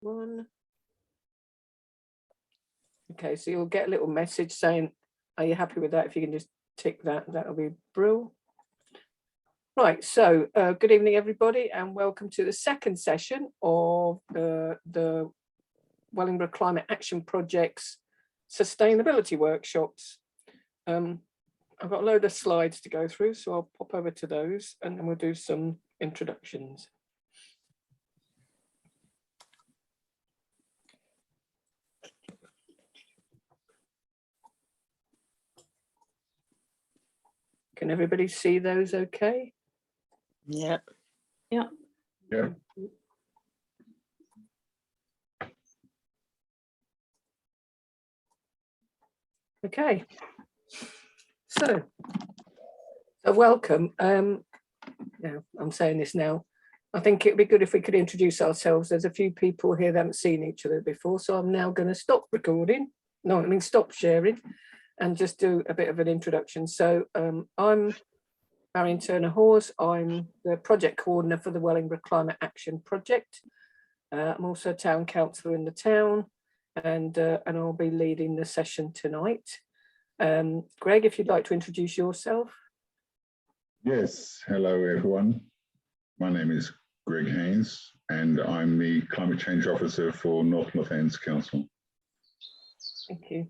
One. Okay, so you'll get a little message saying, are you happy with that? If you can just tick that, that'll be brilliant. Right, so good evening, everybody, and welcome to the second session of the Wellingborough Climate Action Project's Sustainability Workshops. I've got a load of slides to go through, so I'll pop over to those and then we'll do some introductions. Can everybody see those okay? Yeah. Yeah. Yeah. Okay. So welcome. Yeah, I'm saying this now. I think it'd be good if we could introduce ourselves. There's a few people here that haven't seen each other before, so I'm now going to stop recording. No, I mean stop sharing and just do a bit of an introduction. So I'm Marion Turner-Hawes. I'm the project coordinator for the Wellingborough Climate Action Project. I'm also a town councillor in the town, and I'll be leading the session tonight. Greg, if you'd like to introduce yourself. Yes, hello everyone. My name is Greg Haynes and I'm the Climate Change Officer for North Northends Council. Thank you.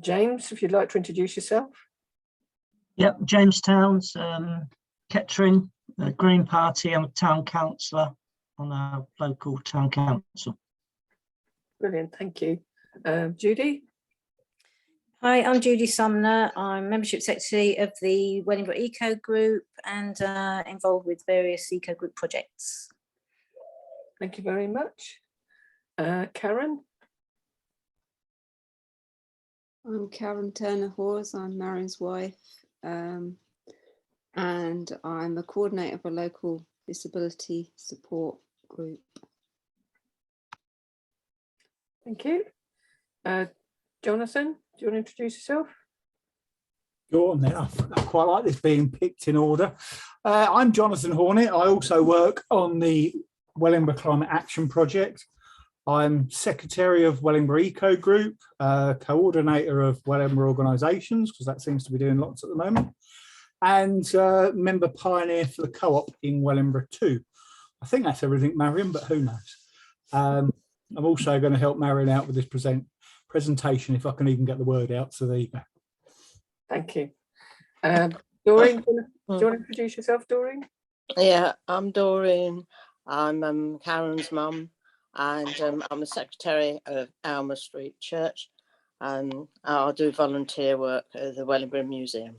James, if you'd like to introduce yourself. Yep, James Towns, Kettering, Green Party. I'm a town councillor on our local town council. Brilliant, thank you. Judy? Hi, I'm Judy Sumner. I'm Membership Secretary of the Wellingborough Eco Group and involved with various eco group projects. Thank you very much. Karen? I'm Marion Turner-Hawes. I'm Marion's wife, and I'm a coordinator of a local disability support group. Thank you. Jonathan, do you want to introduce yourself? Go on then. I quite like this being picked in order. I'm Jonathan Hornet. I also work on the Wellingborough Climate Action Project. I'm Secretary of Wellingborough Eco Group, Coordinator of Wellingborough Organisations, because that seems to be doing lots at the moment, and Member Pioneer for the Co-op in Wellingborough too. I think that's everything, Marion, but who knows? I'm also going to help Marion out with this presentation, if I can even get the word out. So there you go. Thank you. Doreen, do you want to introduce yourself, Doreen? Yeah, I'm Doreen. I'm Karen's mum, and I'm the secretary of Alma Street Church, and I'll do volunteer work at the Wellingborough Museum.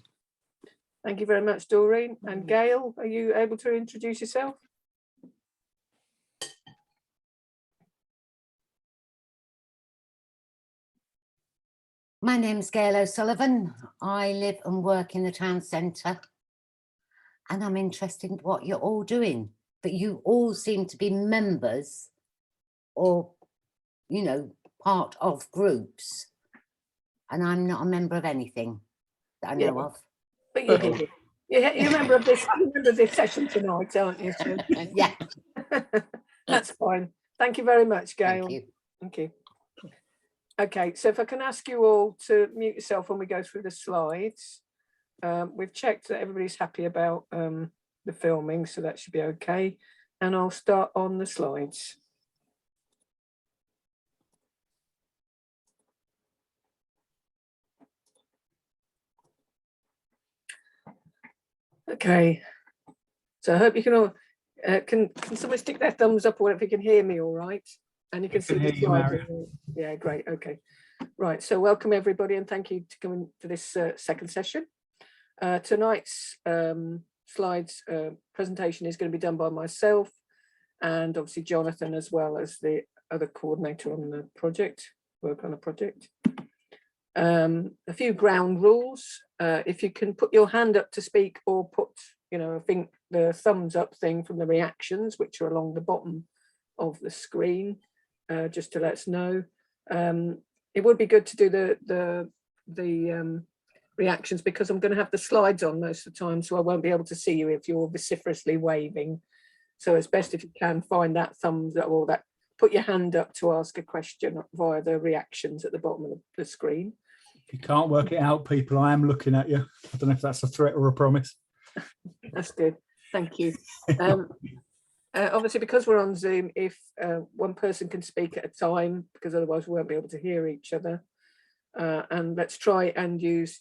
Thank you very much, Doreen. And Gail, are you able to introduce yourself? My name's Gail O'Sullivan. I live and work in the town centre and I'm interested in what you're all doing, but you all seem to be members or, you know, part of groups, and I'm not a member of anything that I know of. But you did. You're a member of this session tonight, aren't you? Yeah. That's fine. Thank you very much, Gail. Thank you. Thank you. Okay, so if I can ask you all to mute yourself when we go through the slides. We've checked that everybody's happy about the filming, so that should be okay. And I'll start on the slides. Okay, so I hope you can all, can somebody stick their thumbs up or if you can hear me all right? And you can see the slides. Yeah, great, okay. Right, so welcome everybody and thank you for coming to this second session. Tonight's slides presentation is going to be done by myself and obviously Jonathan, as well as the other coordinator on the project, work on a project. A few ground rules. If you can put your hand up to speak or put, you know, I think the thumbs up thing from the reactions, which are along the bottom of the screen, just to let us know. It would be good to do the reactions because I'm going to have the slides on most of the time, so I won't be able to see you if you're vociferously waving. So it's best if you can find that thumbs up or that put your hand up to ask a question via the reactions at the bottom of the screen. If you can't work it out, people, I am looking at you. I don't know if that's a threat or a promise. That's good. Thank you. Obviously, because we're on Zoom, if one person can speak at a time, because otherwise we won't be able to hear each other. And let's try and use,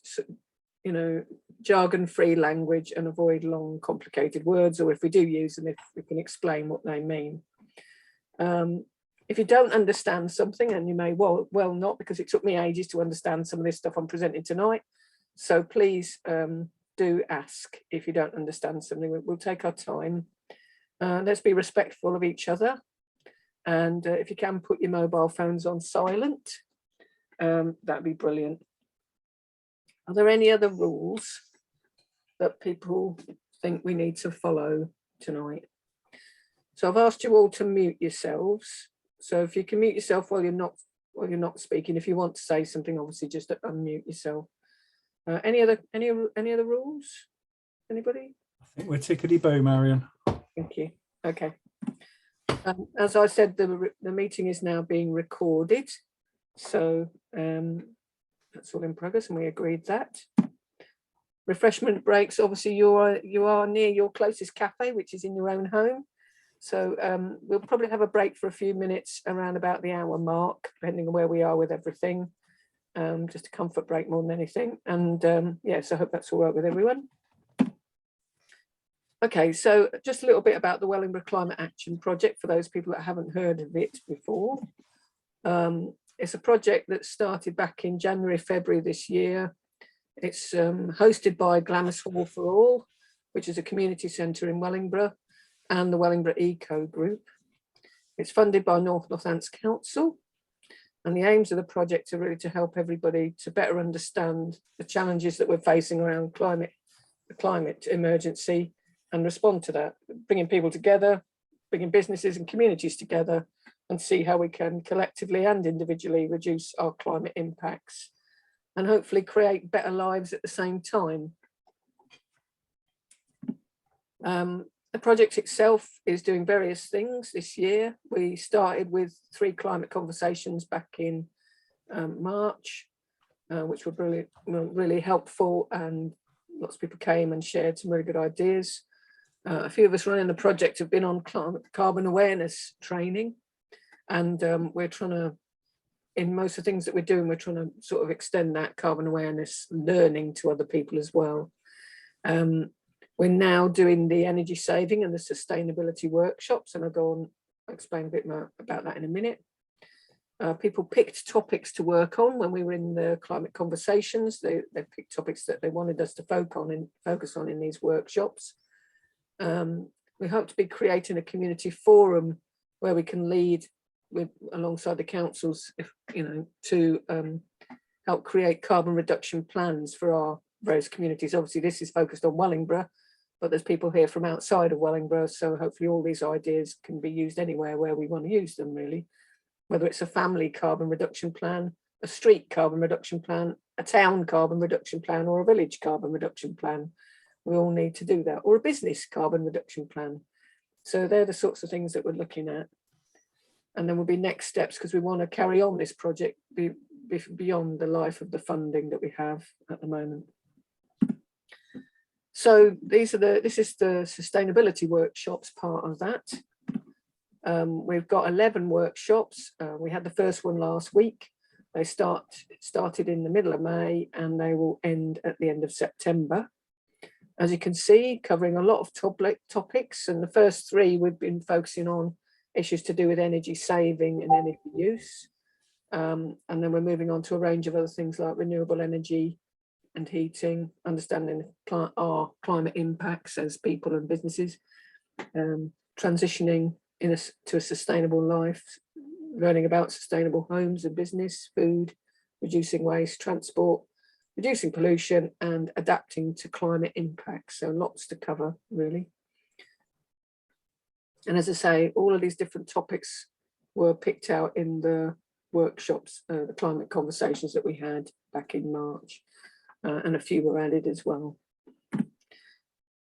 jargon-free language and avoid long, complicated words, or if we do use them, if we can explain what they mean. If you don't understand something, and you may well not, because it took me ages to understand some of this stuff I'm presenting tonight, so please do ask if you don't understand something. We'll take our time. Let's be respectful of each other, and if you can put your mobile phones on silent, that'd be brilliant. Are there any other rules that people think we need to follow tonight? So I've asked you all to mute yourselves. So if you can mute yourself while you're not speaking, if you want to say something, obviously just unmute yourself. Any other rules? Anybody? I think we're tickety-boo, Marion. Thank you. Okay. As I said, the meeting is now being recorded. So that's all in progress, and we agreed that. Refreshment breaks, obviously you are near your closest cafe, which is in your own home. So we'll probably have a break for a few minutes around about the hour mark, depending on where we are with everything. Just a comfort break more than anything. And yes, I hope that's all right with everyone. Okay, so just a little bit about the Wellingborough Climate Action Project for those people that haven't heard of it before. It's a project that started back in January, February this year. It's hosted by Glamis Hall for All, which is a community centre in Wellingborough, and the Wellingborough Eco Group. It's funded by North Northants Council, and the aims of the project are really to help everybody to better understand the challenges that we're facing around the climate emergency and respond to that, bringing people together, bringing businesses and communities together, and see how we can collectively and individually reduce our climate impacts and hopefully create better lives at the same time. The project itself is doing various things this year. We started with 3 climate conversations back in March, which were really helpful, and lots of people came and shared some really good ideas. A few of us running the project have been on carbon awareness training, and we're trying to, in most of the things that we're doing, we're trying to sort of extend that carbon awareness learning to other people as well. We're now doing the energy saving and the sustainability workshops, and I'll go on, I'll explain a bit more about that in a minute. People picked topics to work on when we were in the climate conversations. They picked topics that they wanted us to focus on in these workshops. We hope to be creating a community forum where we can lead alongside the councils, to help create carbon reduction plans for our various communities. Obviously, this is focused on Wellingborough, but there's people here from outside of Wellingborough, so hopefully all these ideas can be used anywhere where we want to use them, really. Whether it's a family carbon reduction plan, a street carbon reduction plan, a town carbon reduction plan, or a village carbon reduction plan. We all need to do that, or a business carbon reduction plan. So they're the sorts of things that we're looking at. And then will be next steps, because we want to carry on this project beyond the life of the funding that we have at the moment. So this is the sustainability workshops part of that. We've got 11 workshops. We had the first one last week. They started in the middle of May, and they will end at the end of September. As you can see, covering a lot of topics, and the first 3 we've been focusing on issues to do with energy saving and energy use. And then we're moving on to a range of other things like renewable energy and heating, understanding our climate impacts as people and businesses, transitioning to a sustainable life, learning about sustainable homes and business, food, reducing waste, transport, reducing pollution, and adapting to climate impacts. So lots to cover, really. And as I say, all of these different topics were picked out in the workshops, the climate conversations that we had back in March, and a few were added as well.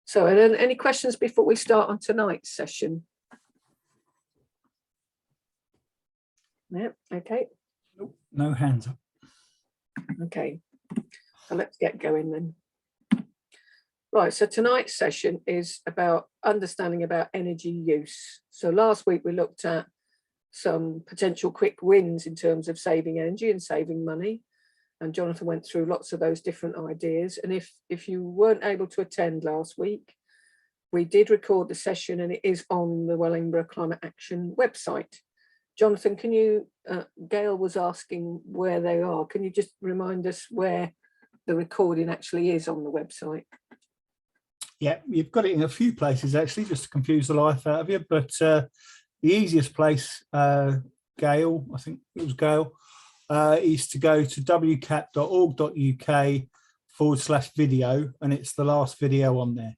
So any questions before we start on tonight's session? Yeah, okay, No hands up. okay. So let's get going then. Right, so tonight's session is about understanding about energy use. So last week we looked at some potential quick wins in terms of saving energy and saving money. And Jonathan went through lots of those different ideas. And if you weren't able to attend last week, we did record the session and it is on the Wellingborough Climate Action website. Jonathan, can you, Gail was asking where they are. Can you just remind us where the recording actually is on the website? Yeah, you've got it in a few places actually, just to confuse the life out of you. But the easiest place, Gail, I think it was Gail, is to go to wcap.org.uk/video, and it's the last video on there.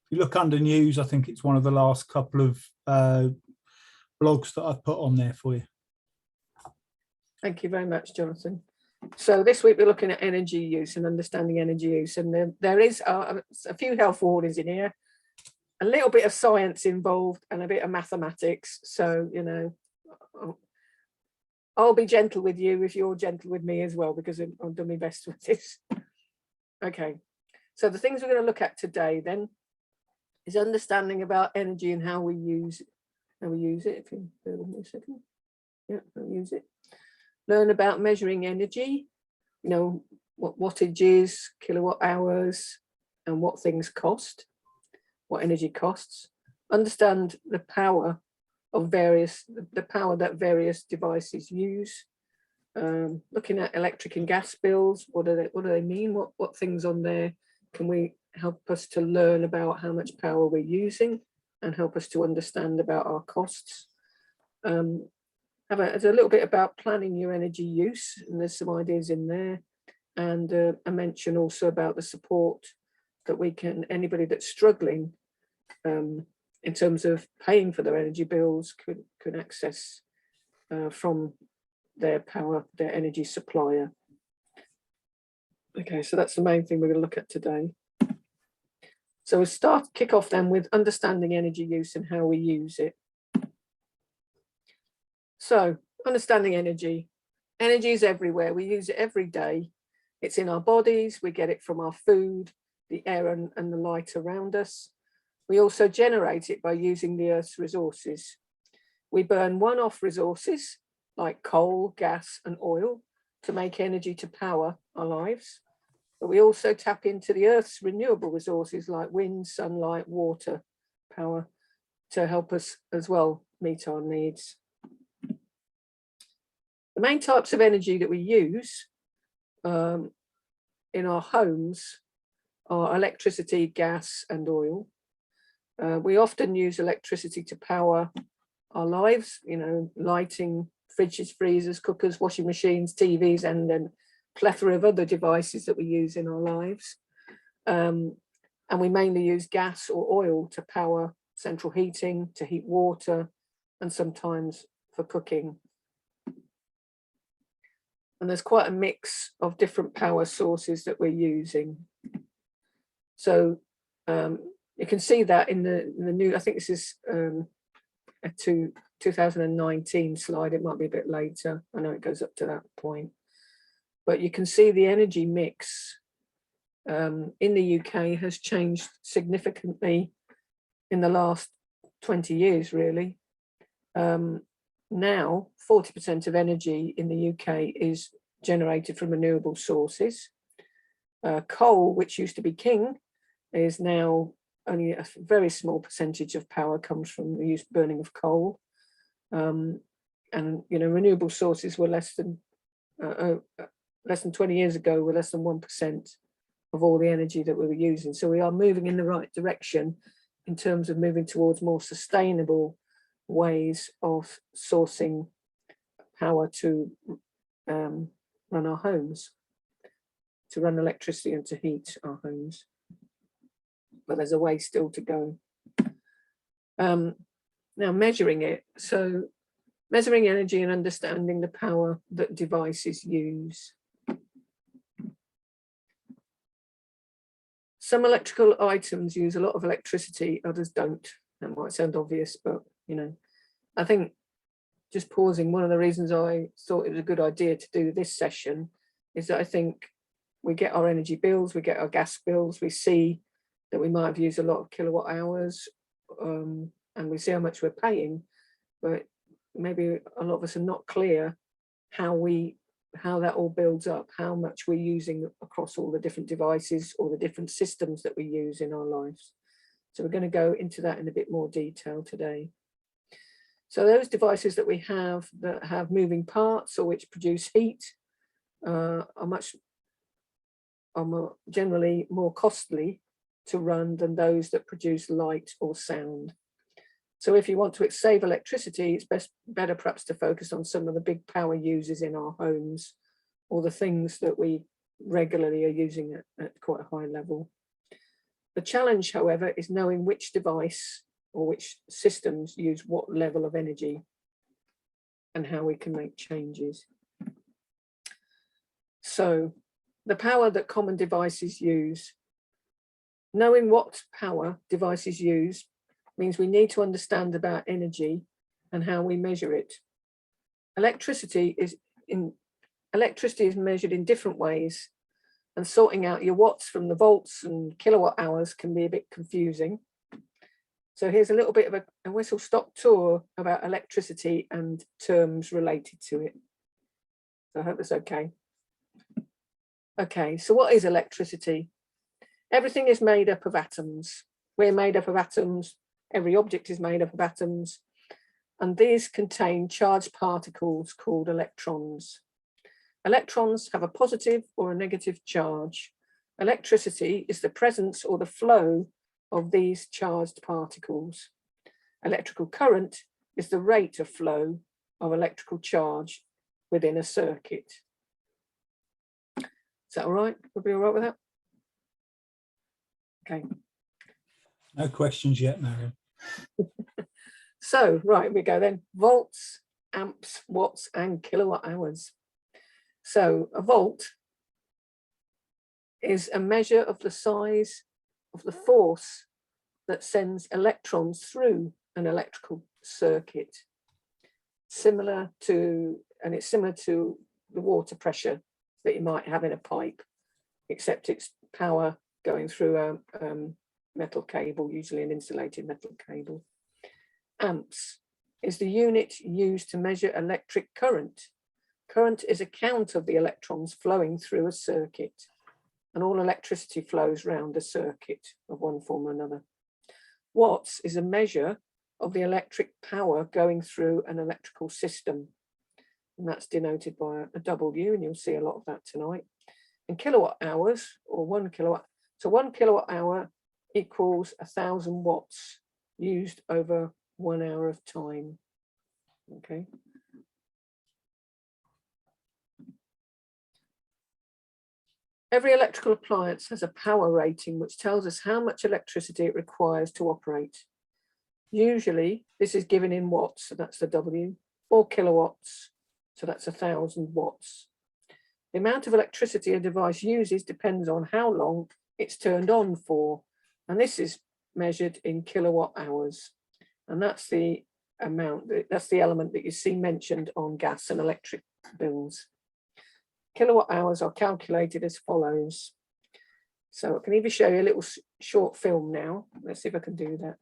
If you look under news, I think it's one of the last couple of blogs that I've put on there for you. Thank you very much, Jonathan. So this week we're looking at energy use and understanding energy use, and there is a few health warnings in here, a little bit of science involved and a bit of mathematics. So, you know, I'll be gentle with you if you're gentle with me as well, because I've done my best with this. Okay, so the things we're going to look at today then is understanding about energy and how we use it. If you bear with me a second. Yeah, I'll use it. Learn about measuring energy, you know, what wattage is, kilowatt hours, and what things cost, what energy costs. Understand the power of the power that various devices use. Looking at electric and gas bills, what do they mean? What things on there can we help us to learn about how much power we're using and help us to understand about our costs. There's a little bit about planning your energy use, and there's some ideas in there, and a mention also about the support that anybody that's struggling in terms of paying for their energy bills could access from their energy supplier. Okay, so that's the main thing we're going to look at today. So we'll kick off then with understanding energy use and how we use it. So understanding energy. Energy is everywhere. We use it every day. It's in our bodies. We get it from our food, the air and the light around us. We also generate it by using the Earth's resources. We burn one-off resources like coal, gas and oil to make energy to power our lives. But we also tap into the Earth's renewable resources like wind, sunlight, water, power to help us as well meet our needs. The main types of energy that we use in our homes are electricity, gas and oil. We often use electricity to power our lives, you know, lighting, fridges, freezers, cookers, washing machines, TVs, and then plethora of other devices that we use in our lives. And we mainly use gas or oil to power central heating, to heat water, and sometimes for cooking. And there's quite a mix of different power sources that we're using. So you can see that in the new, I think this is a 2019 slide, it might be a bit later. I know it goes up to that point. But you can see the energy mix in the UK has changed significantly in the last 20 years, really. Now, 40% of energy in the UK is generated from renewable sources. Coal, which used to be king, is now only a very small percentage of power comes from the burning of coal. And, you know, renewable sources were less than 20 years ago, were less than 1% of all the energy that we were using. So we are moving in the right direction in terms of moving towards more sustainable ways of sourcing power to run our homes, to run electricity and to heat our homes. But there's a way still to go. Now measuring it. So measuring energy and understanding the power that devices use. Some electrical items use a lot of electricity, others don't. That might sound obvious, but you know, I think just pausing, one of the reasons I thought it was a good idea to do this session is that I think we get our energy bills, we get our gas bills, we see that we might have used a lot of kilowatt hours, and we see how much we're paying, but maybe a lot of us are not clear how that all builds up, how much we're using across all the different devices or the different systems that we use in our lives. So we're going to go into that in a bit more detail today. So those devices that we have that have moving parts or which produce heat are generally more costly to run than those that produce light or sound. So if you want to save electricity, it's better perhaps to focus on some of the big power users in our homes or the things that we regularly are using at quite a high level. The challenge, however, is knowing which device or which systems use what level of energy and how we can make changes. So the power that common devices use. Knowing what power devices use means we need to understand about energy and how we measure it. Electricity is measured in different ways, and sorting out your watts from the volts and kilowatt hours can be a bit confusing. So here's a little bit of a whistle-stop tour about electricity and terms related to it. So I hope that's okay. Okay, so what is electricity? Everything is made up of atoms. We're made up of atoms. Every object is made up of atoms. And these contain charged particles called electrons. Electrons have a positive or a negative charge. Electricity is the presence or the flow of these charged particles. Electrical current is the rate of flow of electrical charge within a circuit. Is that all right? We'll be all right with that? Okay. No questions yet, Marion. So, right, we go then. Volts, amps, watts, and kilowatt hours. So a volt is a measure of the size of the force that sends electrons through an electrical circuit. It's similar to the water pressure that you might have in a pipe, except it's power going through a metal cable, usually an insulated metal cable. Amps is the unit used to measure electric current. Current is a count of the electrons flowing through a circuit, and all electricity flows round a circuit of one form or another. Watts is a measure of the electric power going through an electrical system, and that's denoted by a W, and you'll see a lot of that tonight. And kilowatt hours, or 1 kilowatt. So 1 kilowatt hour equals 1,000 watts used over 1 hour of time. Okay. Every electrical appliance has a power rating which tells us how much electricity it requires to operate. Usually this is given in watts, so that's the W, or kilowatts, so that's 1,000 watts. The amount of electricity a device uses depends on how long it's turned on for, and this is measured in kilowatt hours, and that's the amount, that's the element that you see mentioned on gas and electric bills. Kilowatt hours are calculated as follows. So I can even show you a little short film now. Let's see if I can do that.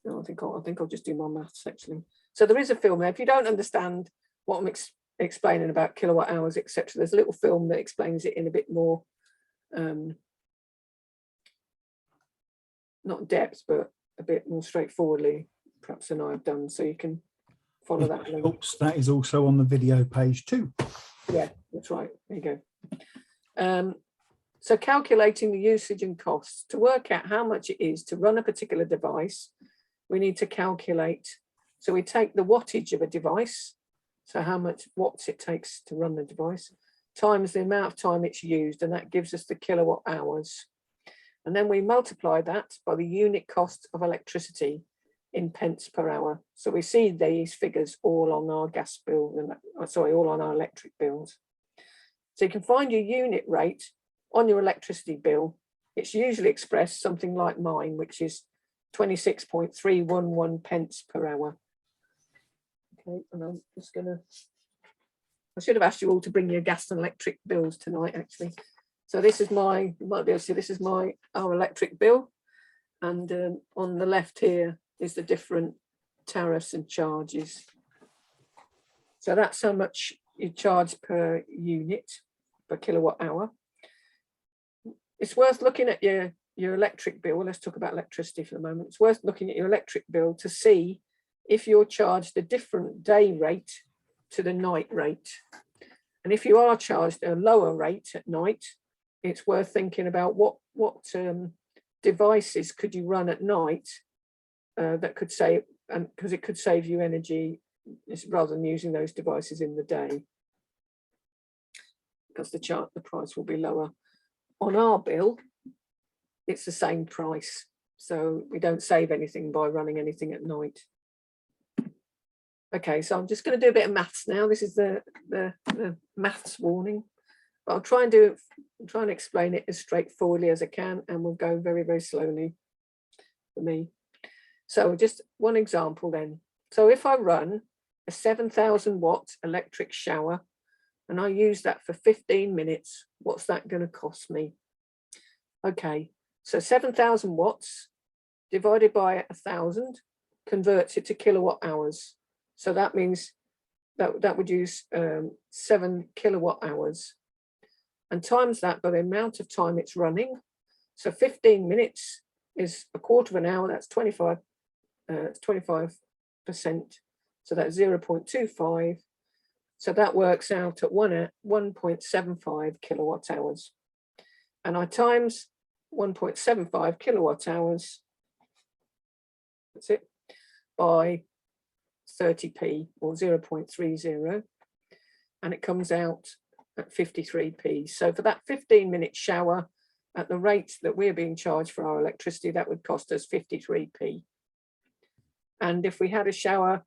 No, I think I'll just do my maths actually. So there is a film there. If you don't understand what I'm explaining about kilowatt hours, etc., there's a little film that explains it in a bit more, not depth, but a bit more straightforwardly, perhaps than I've done. So you can follow that link. Oops, that is also on the video page too. Yeah, that's right. There you go. So calculating the usage and costs. To work out how much it is to run a particular device, we need to calculate. So we take the wattage of a device, so how much watts it takes to run the device, times the amount of time it's used, and that gives us the kilowatt hours. And then we multiply that by the unit cost of electricity in pence per hour. So we see these figures all on our gas bill, all on our electric bills. So you can find your unit rate on your electricity bill. It's usually expressed something like mine, which is 26.311 pence per hour. Okay, and I'm just gonna, I should have asked you all to bring your gas and electric bills tonight, actually. So this is my, you might be able to see, this is our electric bill. And on the left here is the different tariffs and charges. So that's how much you charge per unit, per kilowatt hour. It's worth looking at your electric bill. Let's talk about electricity for the moment. It's worth looking at your electric bill to see if you're charged a different day rate to the night rate. And if you are charged a lower rate at night, it's worth thinking about what devices could you run at night that could save, and because it could save you energy rather than using those devices in the day, because the price will be lower. On our bill, it's the same price, so we don't save anything by running anything at night. Okay, so I'm just going to do a bit of maths now. This is the maths warning, but I'll try and explain it as straightforwardly as I can, and we'll go very, very slowly for me. So just one example then. So if I run a 7,000 watt electric shower and I use that for 15 minutes, what's that going to cost me? Okay, so 7,000 watts divided by 1,000 converts it to kilowatt hours. So that means that would use 7 kilowatt hours, and times that by the amount of time it's running. So 15 minutes is a quarter of an hour, that's 25%. So that's 0.25. So that works out at 1.75 kilowatt hours. And I times 1.75 kilowatt hours, that's it, by 30p or 0.30, and it comes out at 53p. So for that 15-minute shower at the rate that we're being charged for our electricity, that would cost us 53p. And if we had a shower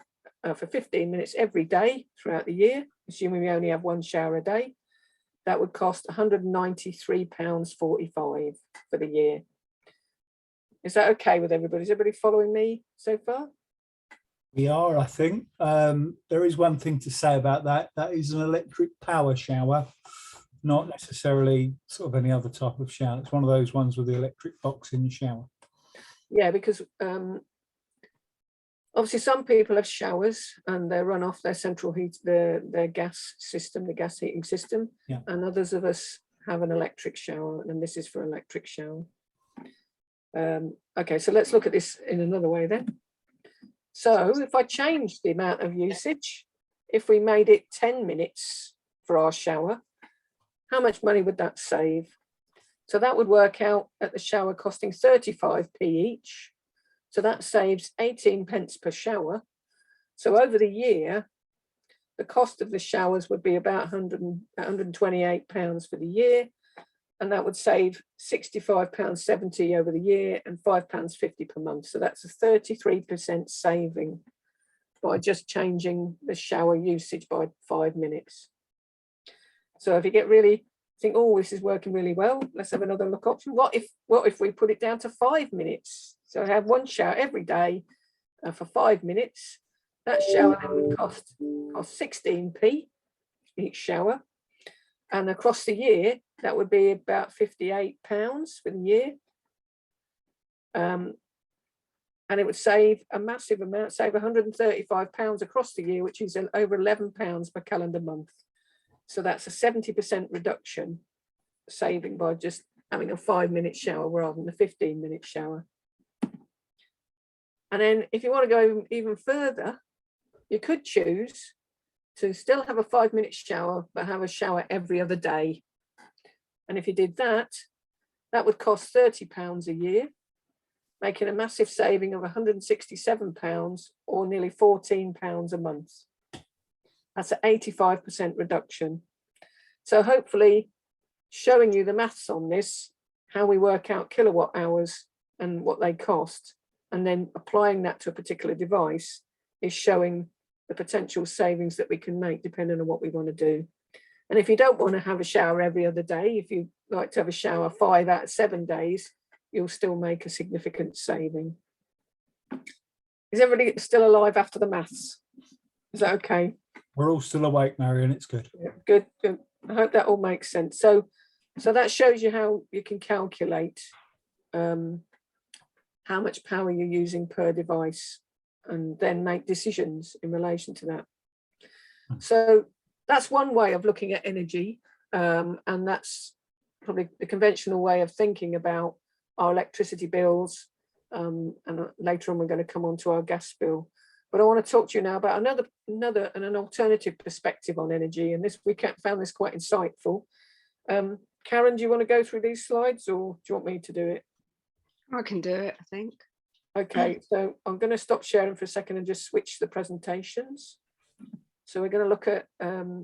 for 15 minutes every day throughout the year, assuming we only have one shower a day, that would cost £193.45 for the year. Is that okay with everybody? Is everybody following me so far? We are, I think. There is one thing to say about that. That is an electric power shower, not necessarily sort of any other type of shower. It's one of those ones with the electric box in your shower. Yeah, because obviously some people have showers and they run off their central heat, their gas system, the gas heating system, yeah. And others of us have an electric shower, and this is for electric shower. Okay, so let's look at this in another way then. So if I change the amount of usage, if we made it 10 minutes for our shower, how much money would that save? So that would work out at the shower costing 35p each. So that saves 18 pence per shower. So over the year, the cost of the showers would be about £128 for the year. And that would save £65.70 over the year and £5.50 per month. So that's a 33% saving by just changing the shower usage by 5 minutes. So if you get really think, oh, this is working really well, let's have another look option. What if we put it down to 5 minutes? So I have one shower every day for 5 minutes. That shower then would cost 16p each shower. And across the year, that would be about £58 for the year. And it would save a massive amount, save £135 across the year, which is over £11 per calendar month. So that's a 70% reduction saving by just having a 5-minute shower rather than a 15-minute shower. And then if you want to go even further, you could choose to still have a 5-minute shower, but have a shower every other day. And if you did that, that would cost £30 a year, making a massive saving of £167 or nearly £14 a month. That's an 85% reduction. So hopefully showing you the maths on this, how we work out kilowatt hours and what they cost, and then applying that to a particular device is showing the potential savings that we can make depending on what we want to do. And if you don't want to have a shower every other day, if you like to have a shower 5 out of 7 days, you'll still make a significant saving. Is everybody still alive after the maths? Is that okay? We're all still awake, Marion. It's good. Yeah, good, good. I hope that all makes sense. So that shows you how you can calculate how much power you're using per device and then make decisions in relation to that. So that's one way of looking at energy, and that's probably the conventional way of thinking about our electricity bills, and later on we're going to come on to our gas bill. But I want to talk to you now about another and an alternative perspective on energy, and this we found this quite insightful. Karen, do you want to go through these slides, or do you want me to do it? I can do it, I think. Okay, so I'm going to stop sharing for a second and just switch the presentations. So we're going to look at a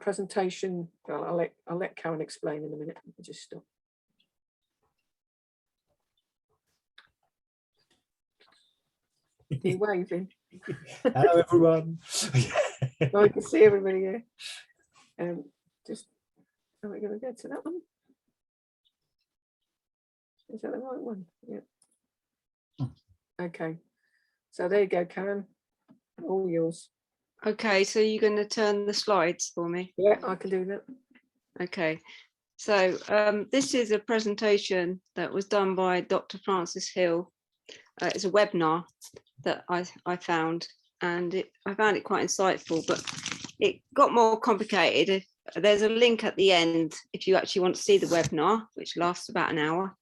presentation. Well, I'll let Karen explain in a minute. Let me just stop. You're waving. Hello, everyone. Oh, I can see everybody here. Just, are we going to go to that one? Is that the right one? Yeah. Okay. So there you go, Karen. All yours. Okay, so you're going to turn the slides for me. Yeah, I can do that. Okay, so this is a presentation that was done by Dr. Francis Hill. It's a webinar that I found, and I found it quite insightful, but it got more complicated. There's a link at the end if you actually want to see the webinar, which lasts about an hour.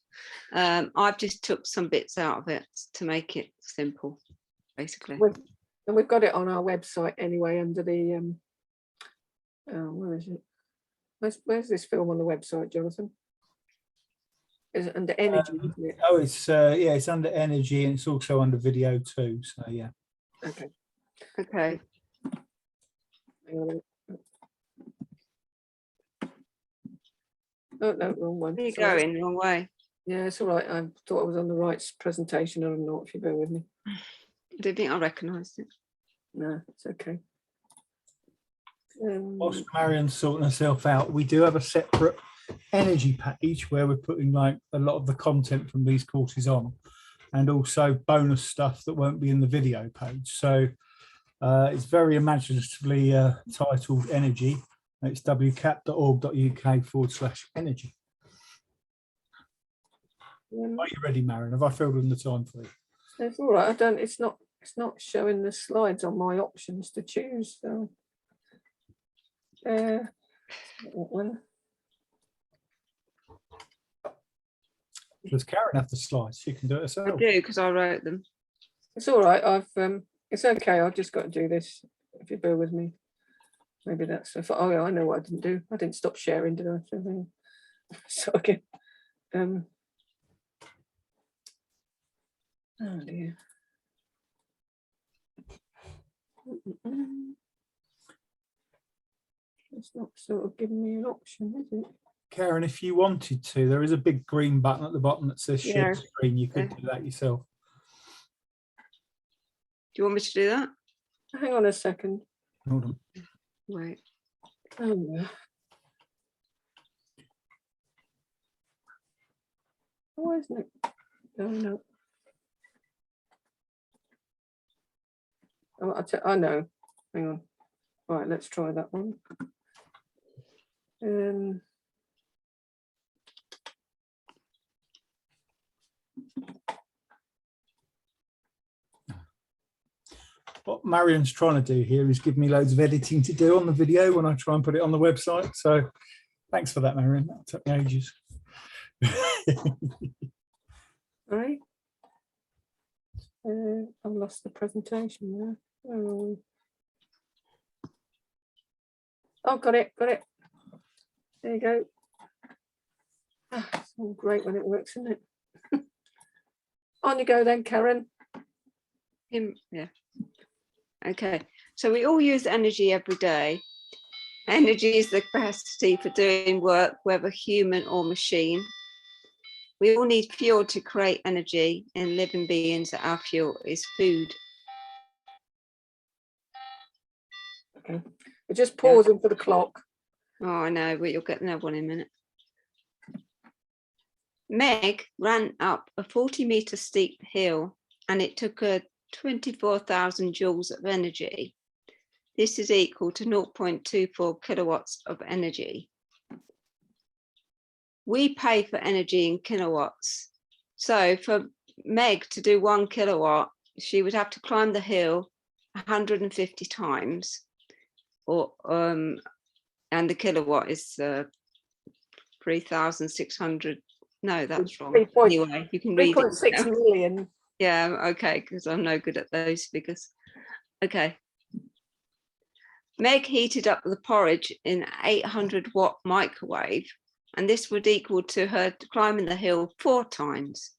I've just took some bits out of it to make it simple, basically. And we've got it on our website anyway under the where is it? Where's this film on the website, Jonathan? Is it under energy, isn't it? Oh, it's yeah, it's under energy, and it's also under video too. So yeah. Okay. Okay. Hang on a minute. Oh no, wrong one. There you Sorry. go, in the wrong way. Yeah, it's all right. I thought I was on the right presentation, and I'm not, if you bear with me. I don't think I recognised it. No, it's okay. Whilst Marion's sorting herself out, we do have a separate energy page where we're putting like a lot of the content from these courses on, and also bonus stuff that won't be in the video page. So it's very imaginatively titled Energy. It's wcap.org.uk/energy. Are you ready, Marion? Have I filled in the time for you? It's all right. It's not showing the slides on my options to choose. So that one. Does Karen have the slides? She can do it herself. I do, because I wrote them. It's all right. It's okay. I've just got to do this. If you bear with me. Maybe that's. Oh yeah, I know what I didn't do. I didn't stop sharing, did I? So again. Oh dear. It's not sort of giving me an option, is it? Karen, if you wanted to, there is a big green button at the bottom that says share screen. You could do that yourself. Do you want me to do that? Hang on a second. Hold on. Wait. Oh no. Why isn't it going up? Oh, I know. Hang on. Right, let's try that one. What Marion's trying to do here is give me loads of editing to do on the video when I try and put it on the website. So thanks for that, Marion. That took me ages. All right. I've lost the presentation there. Where are we? Oh, got it. There you go. It's all great when it works, isn't it? On you go then, Karen. Yeah. Okay. So we all use energy every day. Energy is the capacity for doing work, whether human or machine. We all need fuel to create energy, and living beings, our fuel is food. Okay. We're just pausing for the clock. Oh, I know, but you'll get another one in a minute. Meg ran up a 40-metre steep hill and it took her 24,000 joules of energy. This is equal to 0.24 kilowatts of energy. We pay for energy in kilowatts. So for Meg to do 1 kilowatt, she would have to climb the hill 150 times, or and the kilowatt is 3,600. No, that's wrong. Anyway, you can read it. 3.6 million. Yeah, okay, because I'm no good at those figures. Okay. Meg heated up the porridge in an 800-watt microwave, and this would equal to her climbing the hill 4 times.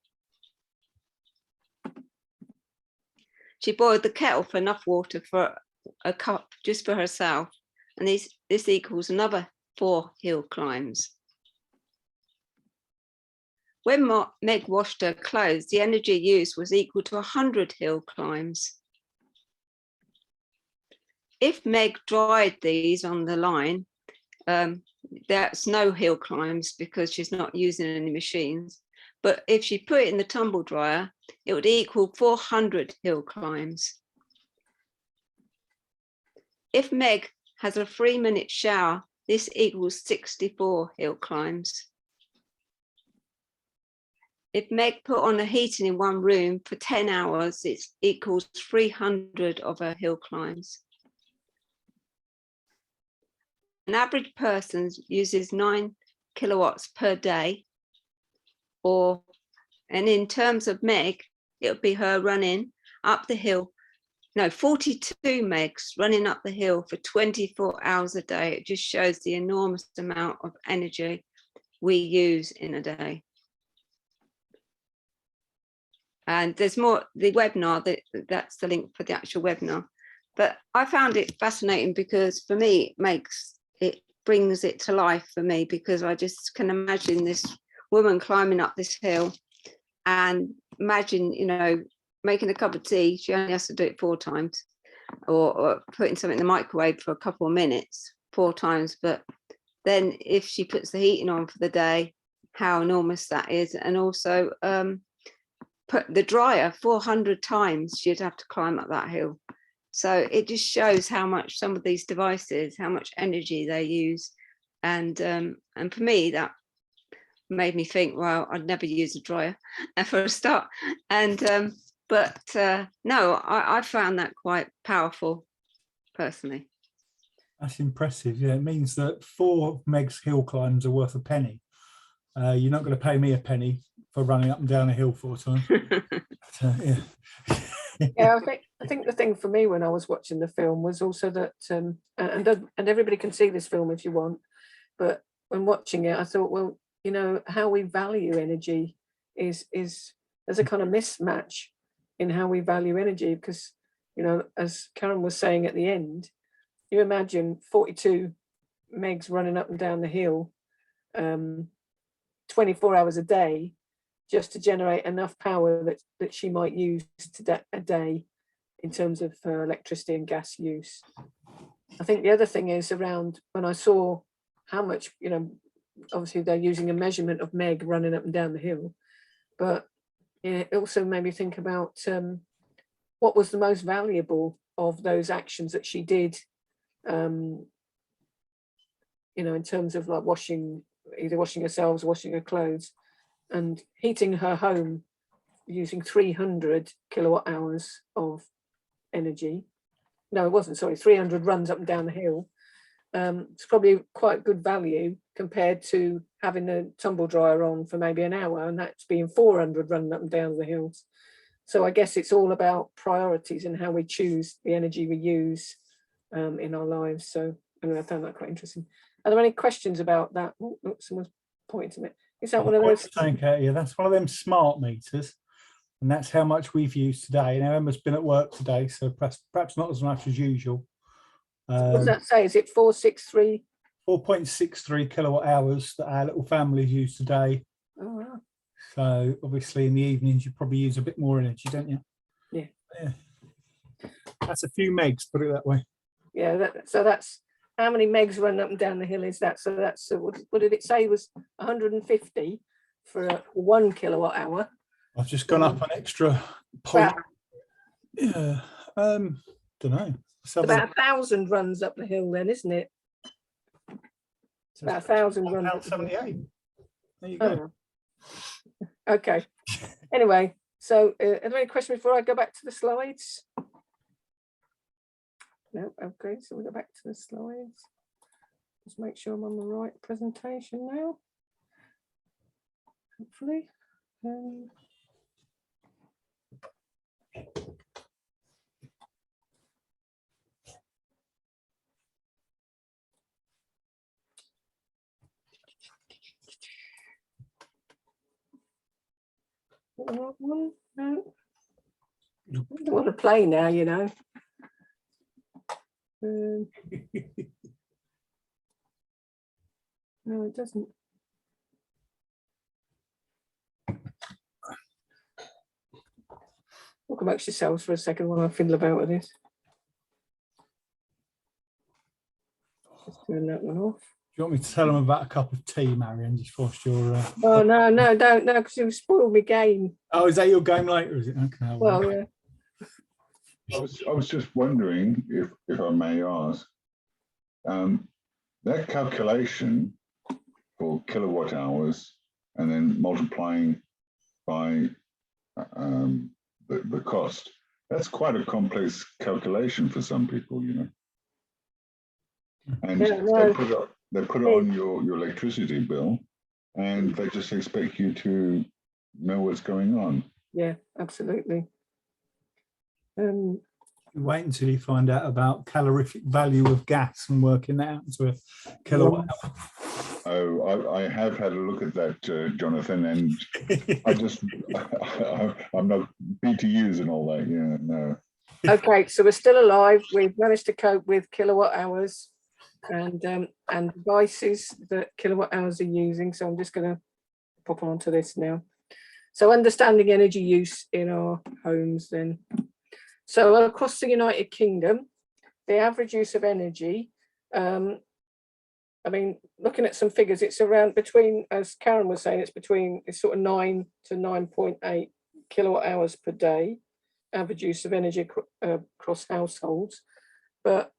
She boiled the kettle for enough water for a cup just for herself, and this equals another 4 hill climbs. When Meg washed her clothes, the energy used was equal to 100 hill climbs. If Meg dried these on the line, that's no hill climbs because she's not using any machines. But if she put it in the tumble dryer, it would equal 400 hill climbs. If Meg has a 3-minute shower, this equals 64 hill climbs. If Meg put on the heating in one room for 10 hours, it equals 300 of her hill climbs. An average person uses 9 kilowatts per day, and in terms of Meg, it would be her running up the hill, 42 Megs running up the hill for 24 hours a day. It just shows the enormous amount of energy we use in a day. And there's more, the webinar, that's the link for the actual webinar. But I found it fascinating because for me, it brings it to life for me, because I just can imagine this woman climbing up this hill, and imagine, making a cup of tea. She only has to do it 4 times, or putting something in the microwave for a couple of minutes 4 times. But then if she puts the heating on for the day, how enormous that is. And also put the dryer 400 times, she'd have to climb up that hill. So it just shows how much some of these devices, how much energy they use. And for me, that made me think, well, I'd never use a dryer for a start. And no, I found that quite powerful personally. That's impressive. Yeah, it means that 4 Meg's hill climbs are worth a penny. You're not going to pay me a penny for running up and down a hill 4 times. Yeah. Yeah, I think the thing for me when I was watching the film was also that, and everybody can see this film if you want, but when watching it, I thought, well, how we value energy is there's a kind of mismatch in how we value energy, because, as Karen was saying at the end, you imagine 42 Megs running up and down the hill 24 hours a day just to generate enough power that she might use a day in terms of electricity and gas use. I think the other thing is around when I saw how much, obviously they're using a measurement of Meg running up and down the hill, but it also made me think about what was the most valuable of those actions that she did, in terms of like either washing herself or washing her clothes, and heating her home using 300 kilowatt hours of energy. No, it wasn't, sorry, 300 runs up and down the hill. It's probably quite good value compared to having the tumble dryer on for maybe an hour, and that's being 400 running up and down the hills. So I guess it's all about priorities and how we choose the energy we use in our lives. So I found that quite interesting. Are there any questions about that? Oh, someone's pointing to me. Is that one of those? Yeah, that's one of them smart meters, and that's how much we've used today. Now Emma's been at work today, so perhaps not as much as usual. What does that say? Is it 463? 4.63 kilowatt hours that our little families use today. Oh wow. So obviously in the evenings you probably use a bit more energy, don't you? Yeah. That's a few megs, put it that way. Yeah, so that's how many megs running up and down the hill is that? So that's what did it say was 150 for 1 kilowatt hour? I've just gone up an extra point. About, Yeah, don't know. about 1,000 runs up the hill then, isn't it? It's about 1,000 runs up the hill. 78. There you go. Oh. Okay. Anyway, so are there any questions before I go back to the slides? No. Okay, so we'll go back to the slides. Just make sure I'm on the right presentation now. Hopefully. No. I don't want to play now, you know. No, it doesn't. Talk amongst yourselves for a second while I fiddle about with this. Just turn that one off. Do you want me to tell them about a cup of tea, Marion, just whilst you're... Oh, no, don't, no, because you've spoiled my game. Oh, is that your game later, is it? Okay. Well, yeah. I was just wondering if I may ask, that calculation for kilowatt hours and then multiplying by the cost, that's quite a complex calculation for some people, you know. And Yeah, no. they put it on your electricity bill, and they just expect you to know what's going on. Yeah, absolutely. Wait until you find out about calorific value of gas and working that out to a kilowatt hour. Oh, I have had a look at that, Jonathan, and I'm not BTUs and all that. Yeah, no. Okay, so we're still alive. We've managed to cope with kilowatt hours and devices that kilowatt hours are using. So I'm just going to pop on to this now. So understanding energy use in our homes then. So across the United Kingdom, the average use of energy, I mean, looking at some figures, it's around between, as Karen was saying, it's sort of 9 to 9.8 kilowatt hours per day, average use of energy across households. But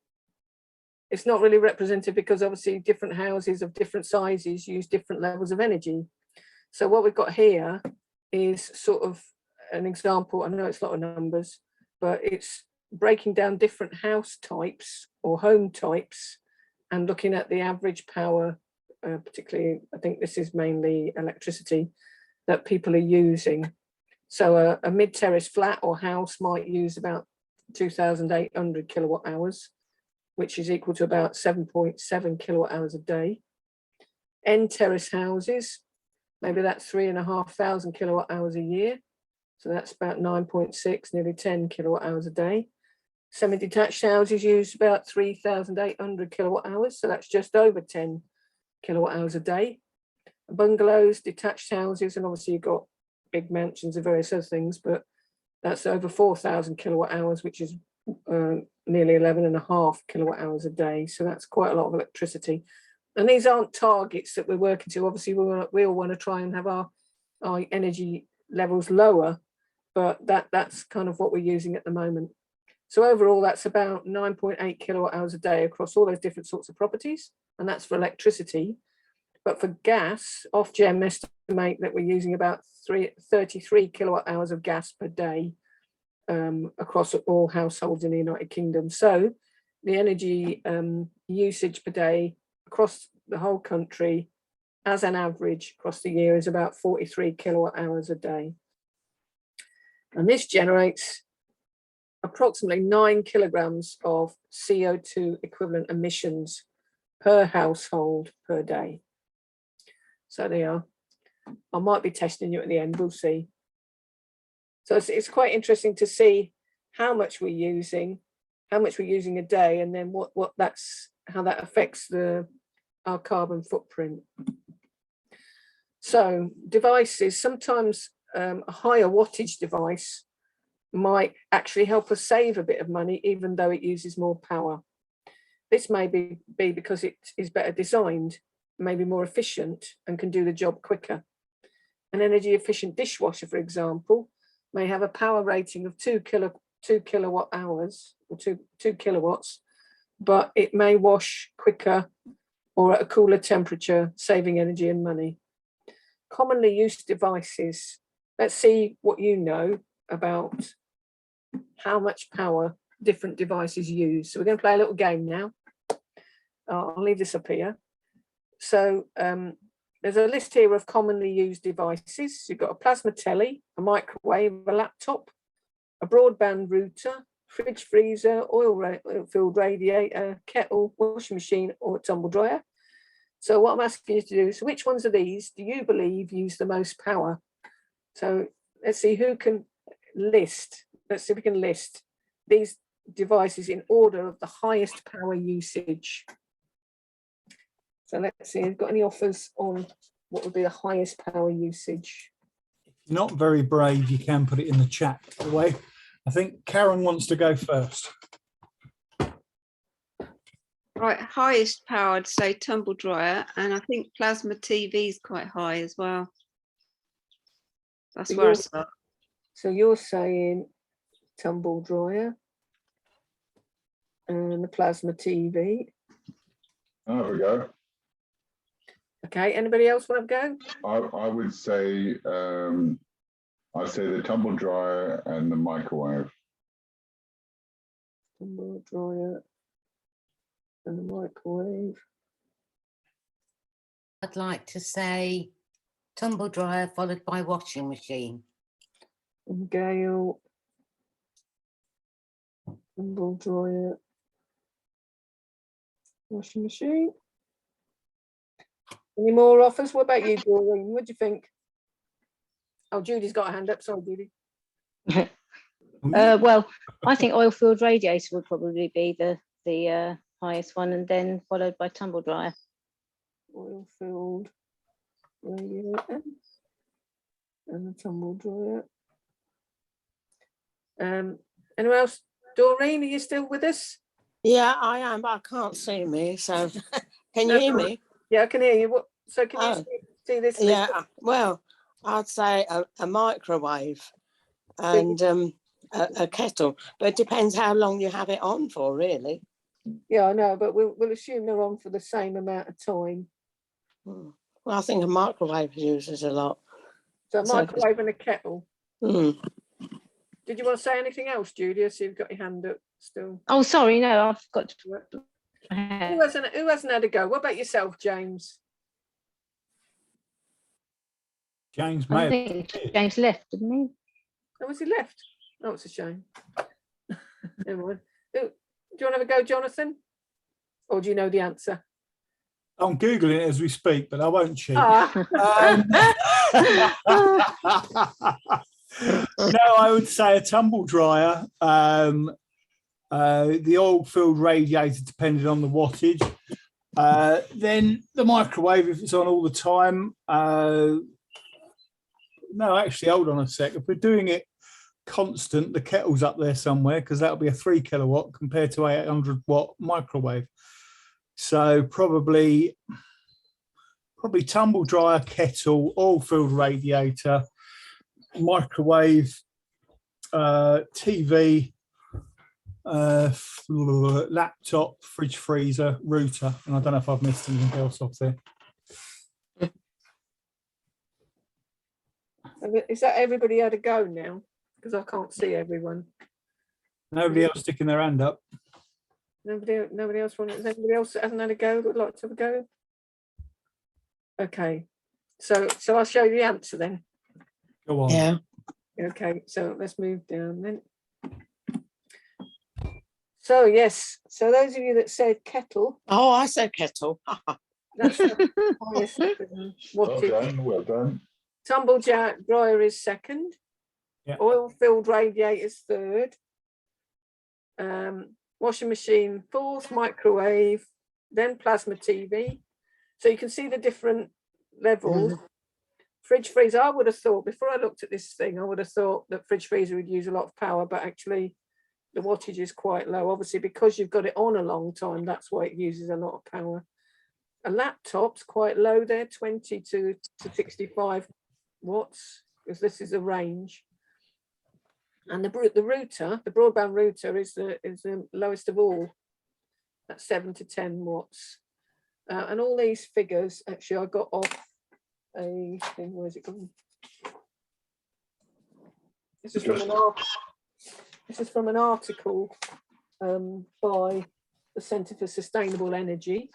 it's not really representative because obviously different houses of different sizes use different levels of energy. So what we've got here is sort of an example. I know it's a lot of numbers, but it's breaking down different house types or home types and looking at the average power, particularly, I think this is mainly electricity that people are using. So a mid-terrace flat or house might use about 2,800 kilowatt hours, which is equal to about 7.7 kilowatt hours a day. End terrace houses, maybe that's 3,500 kilowatt hours a year. So that's about 9.6, nearly 10 kilowatt hours a day. Semi-detached houses use about 3,800 kilowatt hours. So that's just over 10 kilowatt hours a day. Bungalows, detached houses, and obviously you've got big mansions and various other things, but that's over 4,000 kilowatt hours, which is nearly 11.5 kilowatt hours a day. So that's quite a lot of electricity. And these aren't targets that we're working to. Obviously, we all want to try and have our energy levels lower, but that's kind of what we're using at the moment. So overall, that's about 9.8 kilowatt hours a day across all those different sorts of properties. And that's for electricity. But for gas, Ofgem estimate that we're using about 33 kilowatt hours of gas per day across all households in the United Kingdom. So the energy usage per day across the whole country as an average across the year is about 43 kilowatt hours a day. And this generates approximately 9 kilograms of CO2 equivalent emissions per household per day. So they are. I might be testing you at the end, we'll see. So it's quite interesting to see how much we're using a day, and then how that affects our carbon footprint. So devices, sometimes a higher wattage device might actually help us save a bit of money, even though it uses more power. This may be because it is better designed, maybe more efficient, and can do the job quicker. An energy efficient dishwasher, for example, may have a power rating of 2 kilowatt hours or 2 kilowatts, but it may wash quicker or at a cooler temperature, saving energy and money. Commonly used devices. Let's see what you know about how much power different devices use. So we're going to play a little game now. I'll leave this up here. So there's a list here of commonly used devices. You've got a plasma telly, a microwave, a laptop, a broadband router, fridge, freezer, oil-filled radiator, kettle, washing machine, or a tumble dryer. So what I'm asking you to do is, which ones of these do you believe use the most power? So let's see who can list. Let's see if we can list these devices in order of the highest power usage. So let's see, have you got any offers on what would be the highest power usage? If you're not very brave, you can put it in the chat, by the way. I think Karen wants to go first. Right, highest power, I'd say tumble dryer, and I think plasma TV is quite high as well. That's where I start. So you're saying tumble dryer and the plasma TV. Oh, there we go. Okay, anybody else want to go? I would say I'd say the tumble dryer and the microwave. Tumble dryer and the microwave. I'd like to say tumble dryer followed by washing machine. And Gail. Tumble dryer. Washing machine. Any more offers? What about you, Doreen? What do you think? Oh, Judy's got a hand up. Sorry, Judy. Well, I think oil-filled radiator would probably be the highest one, and then followed by tumble dryer. Oil-filled radiator and the tumble dryer. Anyone else? Doreen, are you still with us? Yeah, I am, but I can't see me. So can you hear me? Yeah, I can hear you. What? So can you see this? Yeah, well, I'd say a microwave and a kettle, but it depends how long you have it on for, really. Yeah, I know, but we'll assume they're on for the same amount of time. Well, I think a microwave uses a lot. So a microwave and a kettle. Mm. Did you want to say anything else, Judy? I see you've got your hand up still. Oh, sorry, no, I've got to. Who hasn't had a go? What about yourself, James? James may I have think James left, didn't he? Oh, was he left? Oh, it's a shame. Never mind. Do you want to have a go, Jonathan? Or do you know the answer? I'm Googling it as we speak, but I won't cheat. No, I would say a tumble dryer, the oil-filled radiator, depending on the wattage. Then the microwave, if it's on all the time. No, actually, hold on a sec. If we're doing it constant, the kettle's up there somewhere, because that'll be a 3 kilowatt compared to 800 watt microwave. So probably tumble dryer, kettle, oil-filled radiator, microwave, TV, laptop, fridge, freezer, router, and I don't know if I've missed anything else off there. Is that everybody had a go now? Because I can't see everyone. Nobody else sticking their hand up. Nobody else wanted. Is anybody else that hasn't had a go would like to have a go? Okay, so I'll show you the answer then. Go on. Yeah. Okay, so let's move down then. So yes, so those of you that said kettle. Oh, I said kettle. That's the highest Well wattage. done, well done. Tumble dryer is second. Yeah. Oil-filled radiators third. Washing machine fourth, microwave, then plasma TV. So you can see the different levels. Fridge freezer, I would have thought, before I looked at this thing, I would have thought that fridge freezer would use a lot of power, but actually the wattage is quite low. Obviously, because you've got it on a long time, that's why it uses a lot of power. A laptop's quite low there, 20 to 65 watts, because this is a range. And the router, the broadband router is the lowest of all. That's 7 to 10 watts. And all these figures, actually, I got off a thing. Where's it gone? This is from an article by the Centre for Sustainable Energy.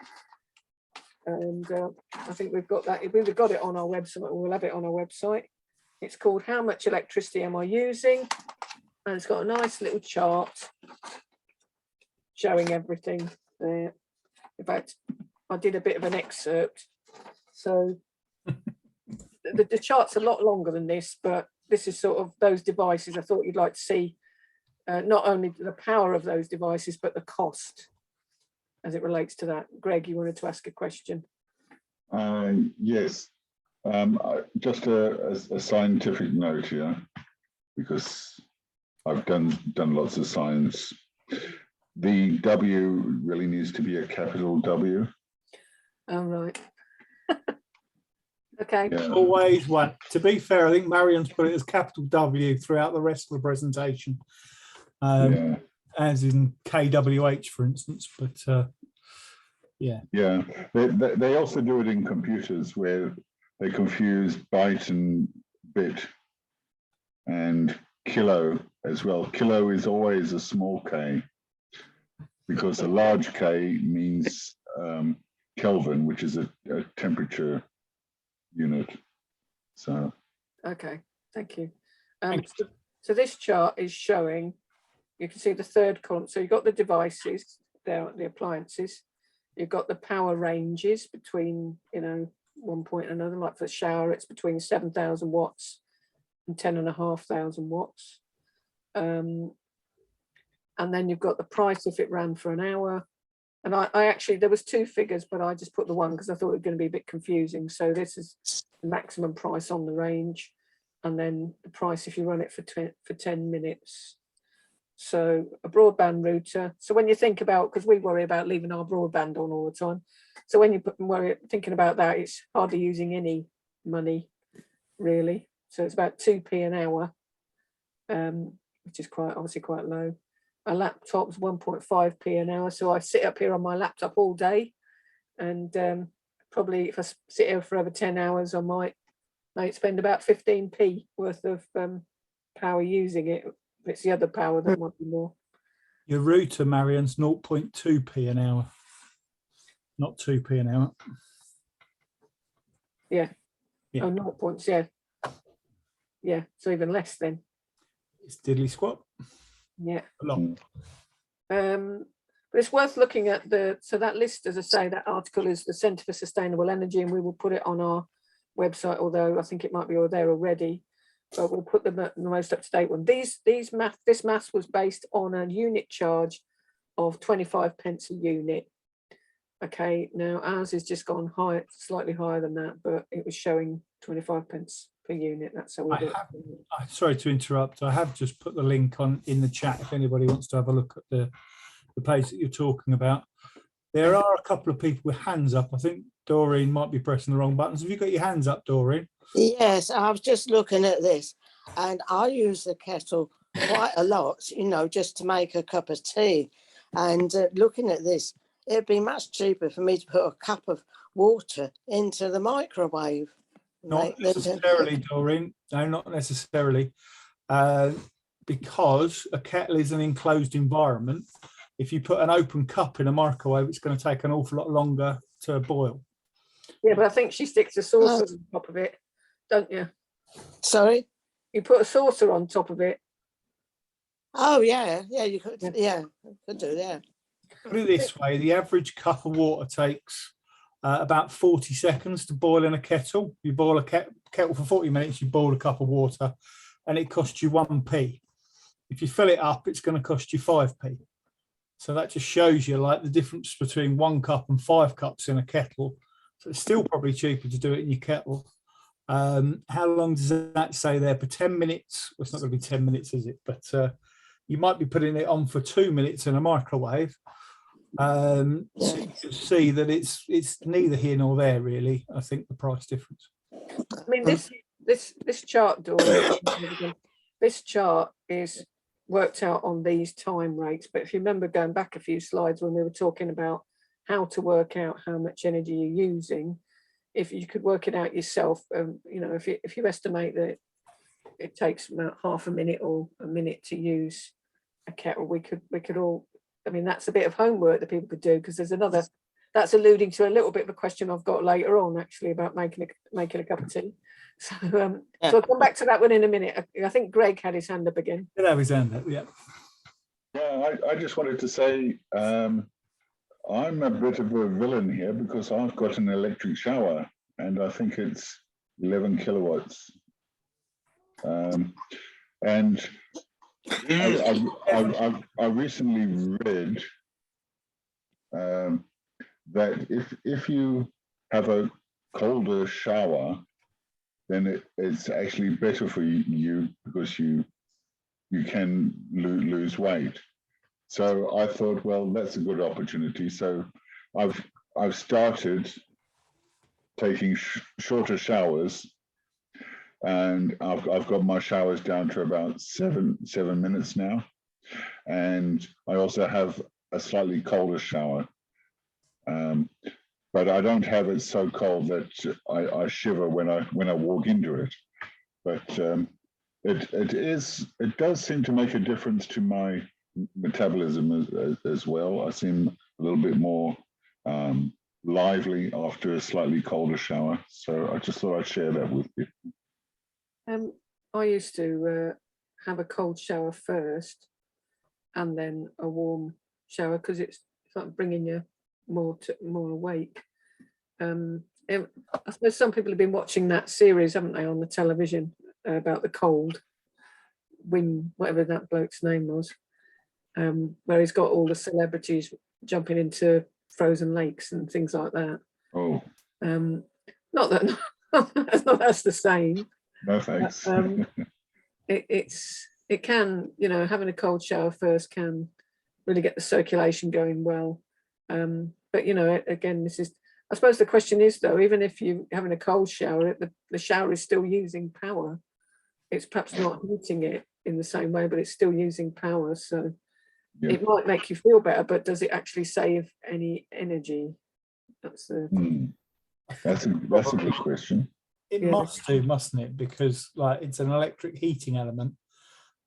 And I think we've got that. We've got it on our website. We'll have it on our website. It's called How Much Electricity Am I Using? And it's got a nice little chart showing everything there. In fact, I did a bit of an excerpt. So the chart's a lot longer than this, but this is sort of those devices. I thought you'd like to see not only the power of those devices, but the cost as it relates to that. Greg, you wanted to ask a question? Yes, just a scientific note here, because I've done lots of science. The W really needs to be a capital W. Oh, right. Okay. Yeah. Always one. To be fair, I think Marion's put it as capital W throughout the rest of the presentation, Yeah. as in KWH, for instance. But yeah. Yeah. They also do it in computers where they confuse byte and bit and kilo as well. Kilo is always a small k, because a large K means Kelvin, which is a temperature unit. So Okay, thank you. So this chart is showing, you can see the third column. So you've got the devices there, the appliances. You've got the power ranges between, one point and another. Like for the shower, it's between 7,000 watts and 10,500 watts. And then you've got the price if it ran for an hour. And I actually, there was two figures, but I just put the one because I thought it was going to be a bit confusing. So this is the maximum price on the range, and then the price if you run it for 10 minutes. So a broadband router. So when you think about, because we worry about leaving our broadband on all the time. So when you thinking about that, it's hardly using any money, really. So it's about 2p an hour, which is obviously quite low. A laptop's 1.5p an hour. So I sit up here on my laptop all day, and probably if I sit here for over 10 hours, I might spend about 15p worth of power using it. If it's the other power, that might be more. Your router, Marion's 0.2p an hour, not 2p an hour. Yeah. Yeah. Oh, 0 points, yeah. Yeah, so even less then. It's diddly squat. Yeah. A lot. But it's worth looking at so that list, as I say, that article is the Centre for Sustainable Energy, and we will put it on our website, although I think it might be all there already, but we'll put the most up-to-date one. This maths was based on a unit charge of 25 pence a unit. Okay, now ours has just gone high, slightly higher than that, but it was showing 25 pence per unit. That's how we do it. Sorry to interrupt. I have just put the link in the chat if anybody wants to have a look at the page that you're talking about. There are a couple of people with hands up. I think Doreen might be pressing the wrong buttons. Have you got your hands up, Doreen? Yes, I was just looking at this, and I use the kettle quite a lot, just to make a cup of tea. And looking at this, it'd be much cheaper for me to put a cup of water into the microwave. Not necessarily, Doreen. No, not necessarily. Because a kettle is an enclosed environment. If you put an open cup in a microwave, it's going to take an awful lot longer to boil. Yeah, but I think she sticks a saucer on top of it, don't you? Sorry? You put a saucer on top of it. Oh, yeah. Yeah, you could. Yeah, could do that. Put it this way, the average cup of water takes about 40 seconds to boil in a kettle. You boil a kettle for 40 minutes, you boil a cup of water, and it costs you 1p. If you fill it up, it's going to cost you 5p. So that just shows you like the difference between 1 cup and 5 cups in a kettle. So it's still probably cheaper to do it in your kettle. How long does that say there? For 10 minutes? Well, it's not going to be 10 minutes, is it? But you might be putting it on for 2 minutes in a microwave. So you can see that it's neither here nor there, really. I think the price difference. I mean, this chart, Dawn, this chart is worked out on these time rates, but if you remember going back a few slides when we were talking about how to work out how much energy you're using, if you could work it out yourself, you know, if you estimate that it takes about half a minute or a minute to use a kettle, we could all, I mean, that's a bit of homework that people could do, because there's another, that's alluding to a little bit of a question I've got later on actually about making a cup of tea. So, so I'll come back to that one in a minute. I think Greg had his hand up again. Did have his hand up, yeah. Yeah, I just wanted to say I'm a bit of a villain here because I've got an electric shower and I think it's 11 kilowatts. And I recently read that if you have a colder shower, then it's actually better for you because you can lose weight. So I thought, well, that's a good opportunity. So I've started taking shorter showers, and I've got my showers down to about seven minutes now, and I also have a slightly colder shower. But I don't have it so cold that I shiver when I walk into it. But it does seem to make a difference to my metabolism as well. I seem a little bit more lively after a slightly colder shower. So I just thought I'd share that with you. I used to have a cold shower first and then a warm shower because it's like bringing you more awake. I suppose some people have been watching that series, haven't they, on the television about the cold wind, whatever that bloke's name was, where he's got all the celebrities jumping into frozen lakes and things like that. Oh, not that that's the same. no thanks. It can, you know, having a cold shower first can really get the circulation going well. But you know, again, this is, I suppose the question is though, even if you're having a cold shower, the shower is still using power. It's perhaps not heating it in the same way, but it's still using power. So yeah, it might make you feel better, but does it actually save any energy? That's the that's a good question. It must do, mustn't it? Because like it's an electric heating element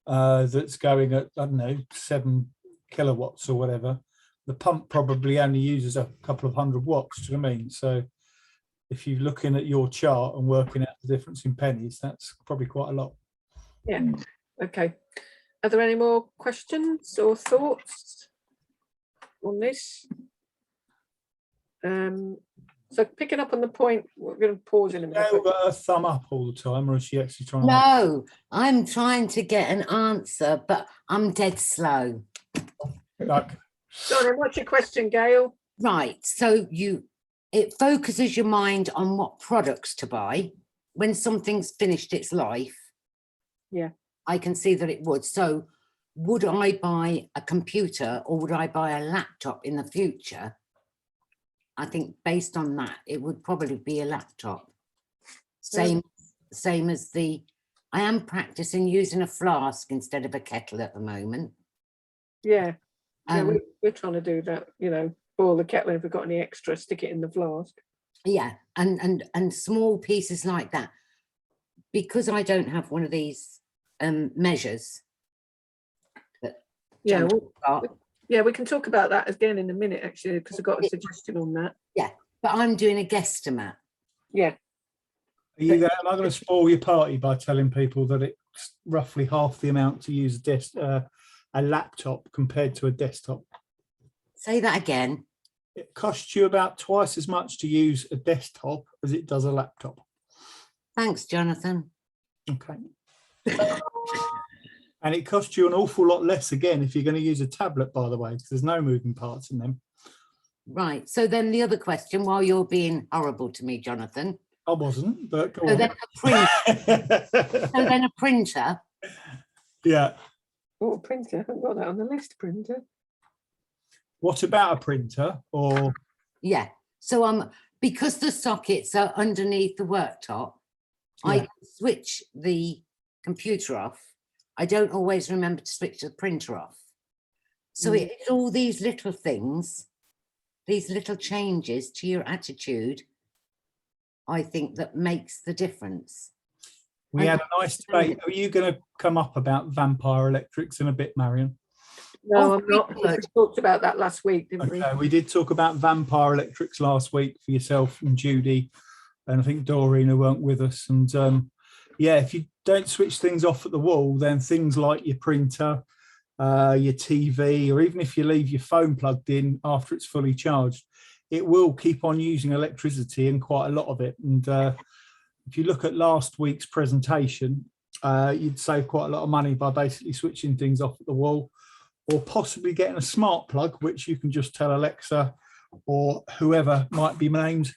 that's going at, I don't know, 7 kilowatts or whatever. The pump probably only uses a couple of 100 watts, do you know what I mean? So if you're looking at your chart and working out the difference in pennies, that's probably quite a lot. Yeah, okay. Are there any more questions or thoughts on this? So picking up on the point, we're going to pause in a minute. We've got a thumb up all the time, or is she actually trying to? No, I'm trying to get an answer, but I'm dead slow. Like, Donna, what's your question, Gail? Right, so it focuses your mind on what products to buy when something's finished its life. Yeah, I can see that it would. So would I buy a computer or would I buy a laptop in the future? I think based on that, it would probably be a laptop. Same as I am practicing using a flask instead of a kettle at the moment. Yeah. We're trying to do that, you know, boil the kettle, if we've got any extra, stick it in the flask. Yeah, and small pieces like that. Because I don't have one of these measures. Yeah, we can talk about that again in a minute, actually, because I've got a suggestion on that. Yeah, but I'm doing a guesstimate. Yeah. am I going to spoil your party by telling people that it's roughly half the amount to use a laptop compared to a desktop? Say that again. It costs you about twice as much to use a desktop as it does a laptop. Thanks, Jonathan. Okay. And it costs you an awful lot less again if you're going to use a tablet, by the way, because there's no moving parts in them. Right. So then the other question, while you're being horrible to me, Jonathan. I wasn't, but go on. So then a printer. Yeah. Oh, a printer. I haven't got that on the list, printer. What about a printer? Or yeah. So because the sockets are underneath the worktop, I can switch the computer off I don't always remember to switch the printer off. So it's all these little things, these little changes to your attitude, I think, that makes the difference. We had a nice debate. Are you going to come up about vampire electrics in a bit, Marion? No, Oh, I'm not. very Because good. we talked about that last week, didn't we? Okay, we did talk about vampire electrics last week for yourself and Judy, and I think Doreen, who weren't with us. And yeah, if you don't switch things off at the wall, then things like your printer, your TV, or even if you leave your phone plugged in after it's fully charged, it will keep on using electricity, and quite a lot of it. And if you look at last week's presentation, you'd save quite a lot of money by basically switching things off at the wall, or possibly getting a smart plug, which you can just tell Alexa or whoever might be named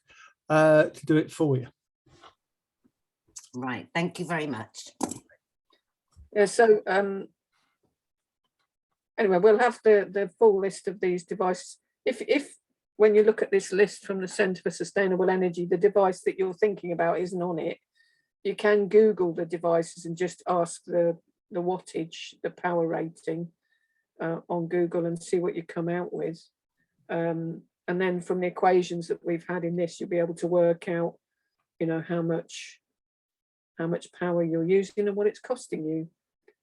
to do it for you. Right, thank you very much. Yeah, so anyway, we'll have the full list of these devices. If when you look at this list from the Centre for Sustainable Energy, the device that you're thinking about isn't on it, you can Google the devices and just ask the wattage, the power rating on Google, and see what you come out with. And then from the equations that we've had in this, you'll be able to work out, you know, how much power you're using and what it's costing you.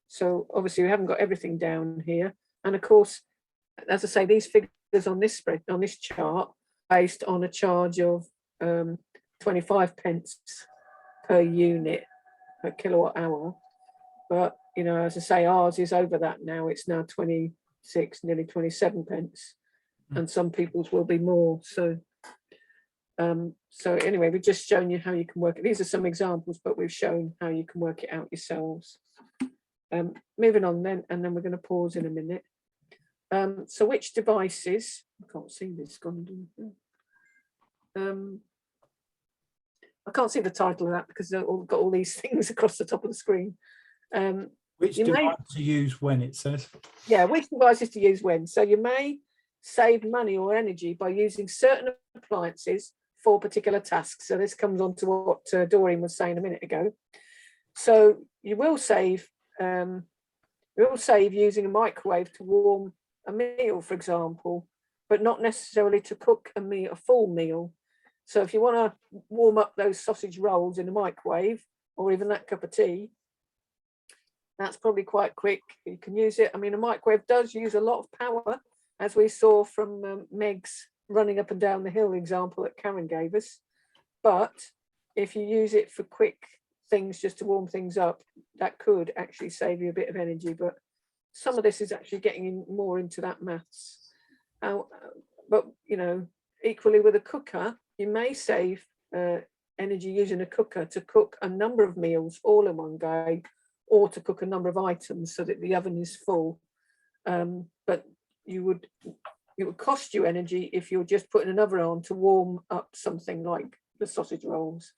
So obviously we haven't got everything down here. And of course, as I say, these figures on this spread, on this chart, based on a charge of 25 pence per unit per kilowatt hour. But, you know, as I say, ours is over that now. It's now 26, nearly 27 pence. And some people's will be more. So anyway, we've just shown you how you can work it. These are some examples, but we've shown how you can work it out yourselves. Moving on then, and then we're going to pause in a minute. So which devices, I can't see this gone. I can't see the title of that because they've all got all these things across the top of the screen. Which device to use when, it says? Yeah, which devices to use when. So you may save money or energy by using certain appliances for particular tasks. So this comes on to what Doreen was saying a minute ago. So you will save using a microwave to warm a meal, for example, but not necessarily to cook a full meal. So if you want to warm up those sausage rolls in a microwave, or even that cup of tea, that's probably quite quick. You can use it. I mean, a microwave does use a lot of power, as we saw from Meg's running up and down the hill example that Karen gave us. But if you use it for quick things, just to warm things up, that could actually save you a bit of energy. But some of this is actually getting more into that maths. But, you know, equally with a cooker, you may save energy using a cooker to cook a number of meals all in one go, or to cook a number of items so that the oven is full. But it would cost you energy if you're just putting an oven on to warm up something like the sausage rolls.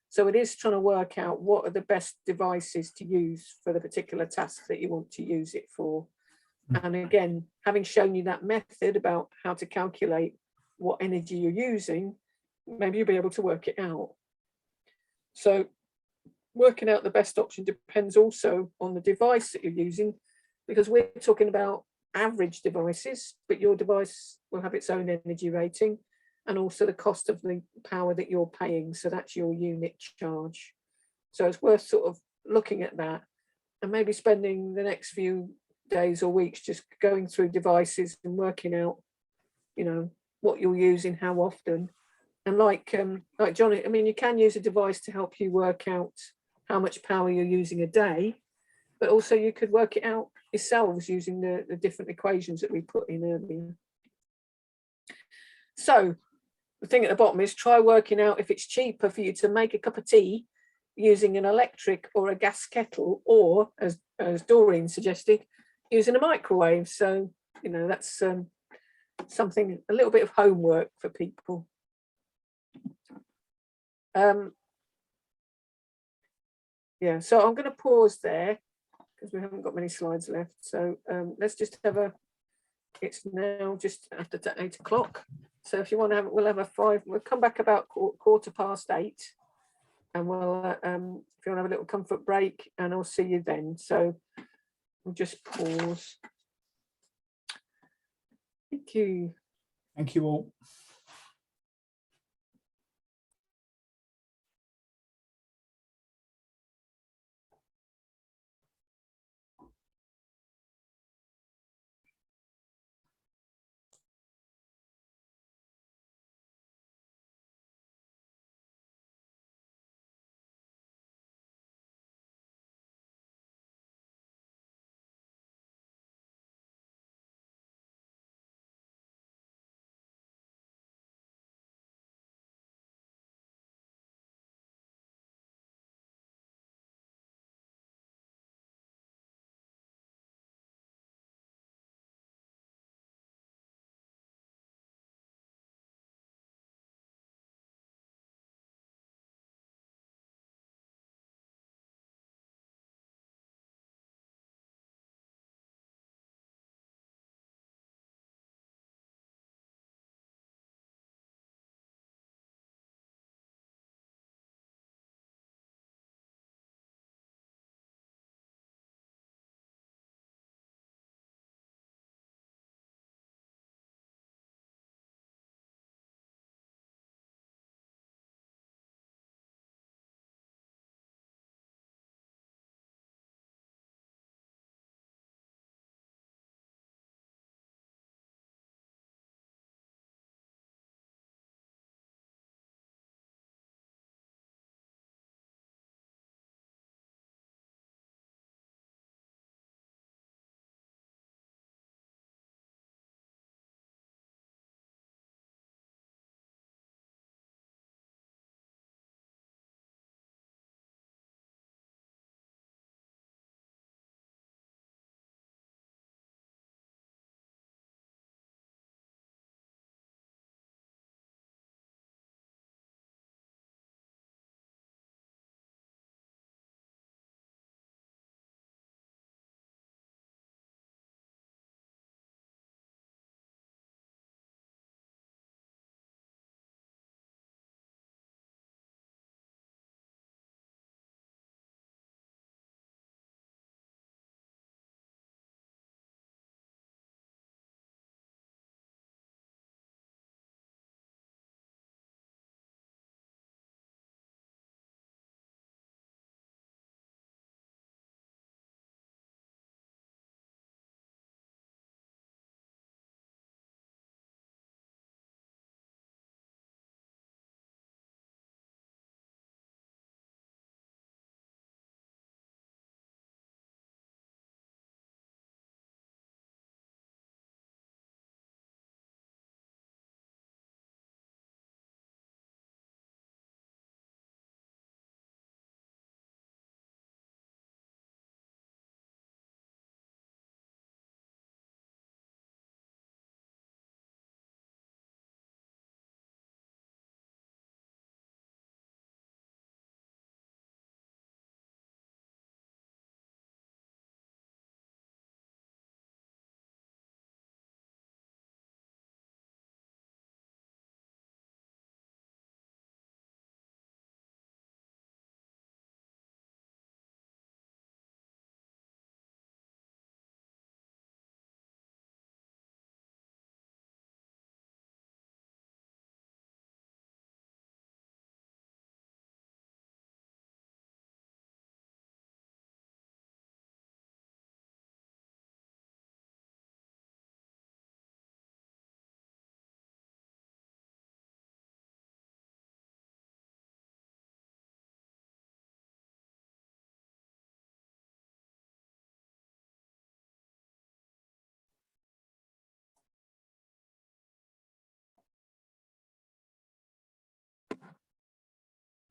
So it is trying to work out what are the best devices to use for the particular task that you want to use it for. And again, having shown you that method about how to calculate what energy you're using, maybe you'll be able to work it out. So working out the best option depends also on the device that you're using, because we're talking about average devices, but your device will have its own energy rating and also the cost of the power that you're paying. So that's your unit charge. So it's worth sort of looking at that and maybe spending the next few days or weeks just going through devices and working out, you know, what you're using, how often. And like Johnny, I mean, you can use a device to help you work out how much power you're using a day, but also you could work it out yourselves using the different equations that we put in earlier. So the thing at the bottom is try working out if it's cheaper for you to make a cup of tea using an electric or a gas kettle, or as Doreen suggested, using a microwave. So, you know, that's something, a little bit of homework for people. Yeah, so I'm going to pause there because we haven't got many slides left. So let's just have it's now just after 8 o'clock. So if you want to have, we'll come back about 8:15, and we'll, if you want to have a little comfort break, and I'll see you then. So We'll just pause. Thank you. Thank you all.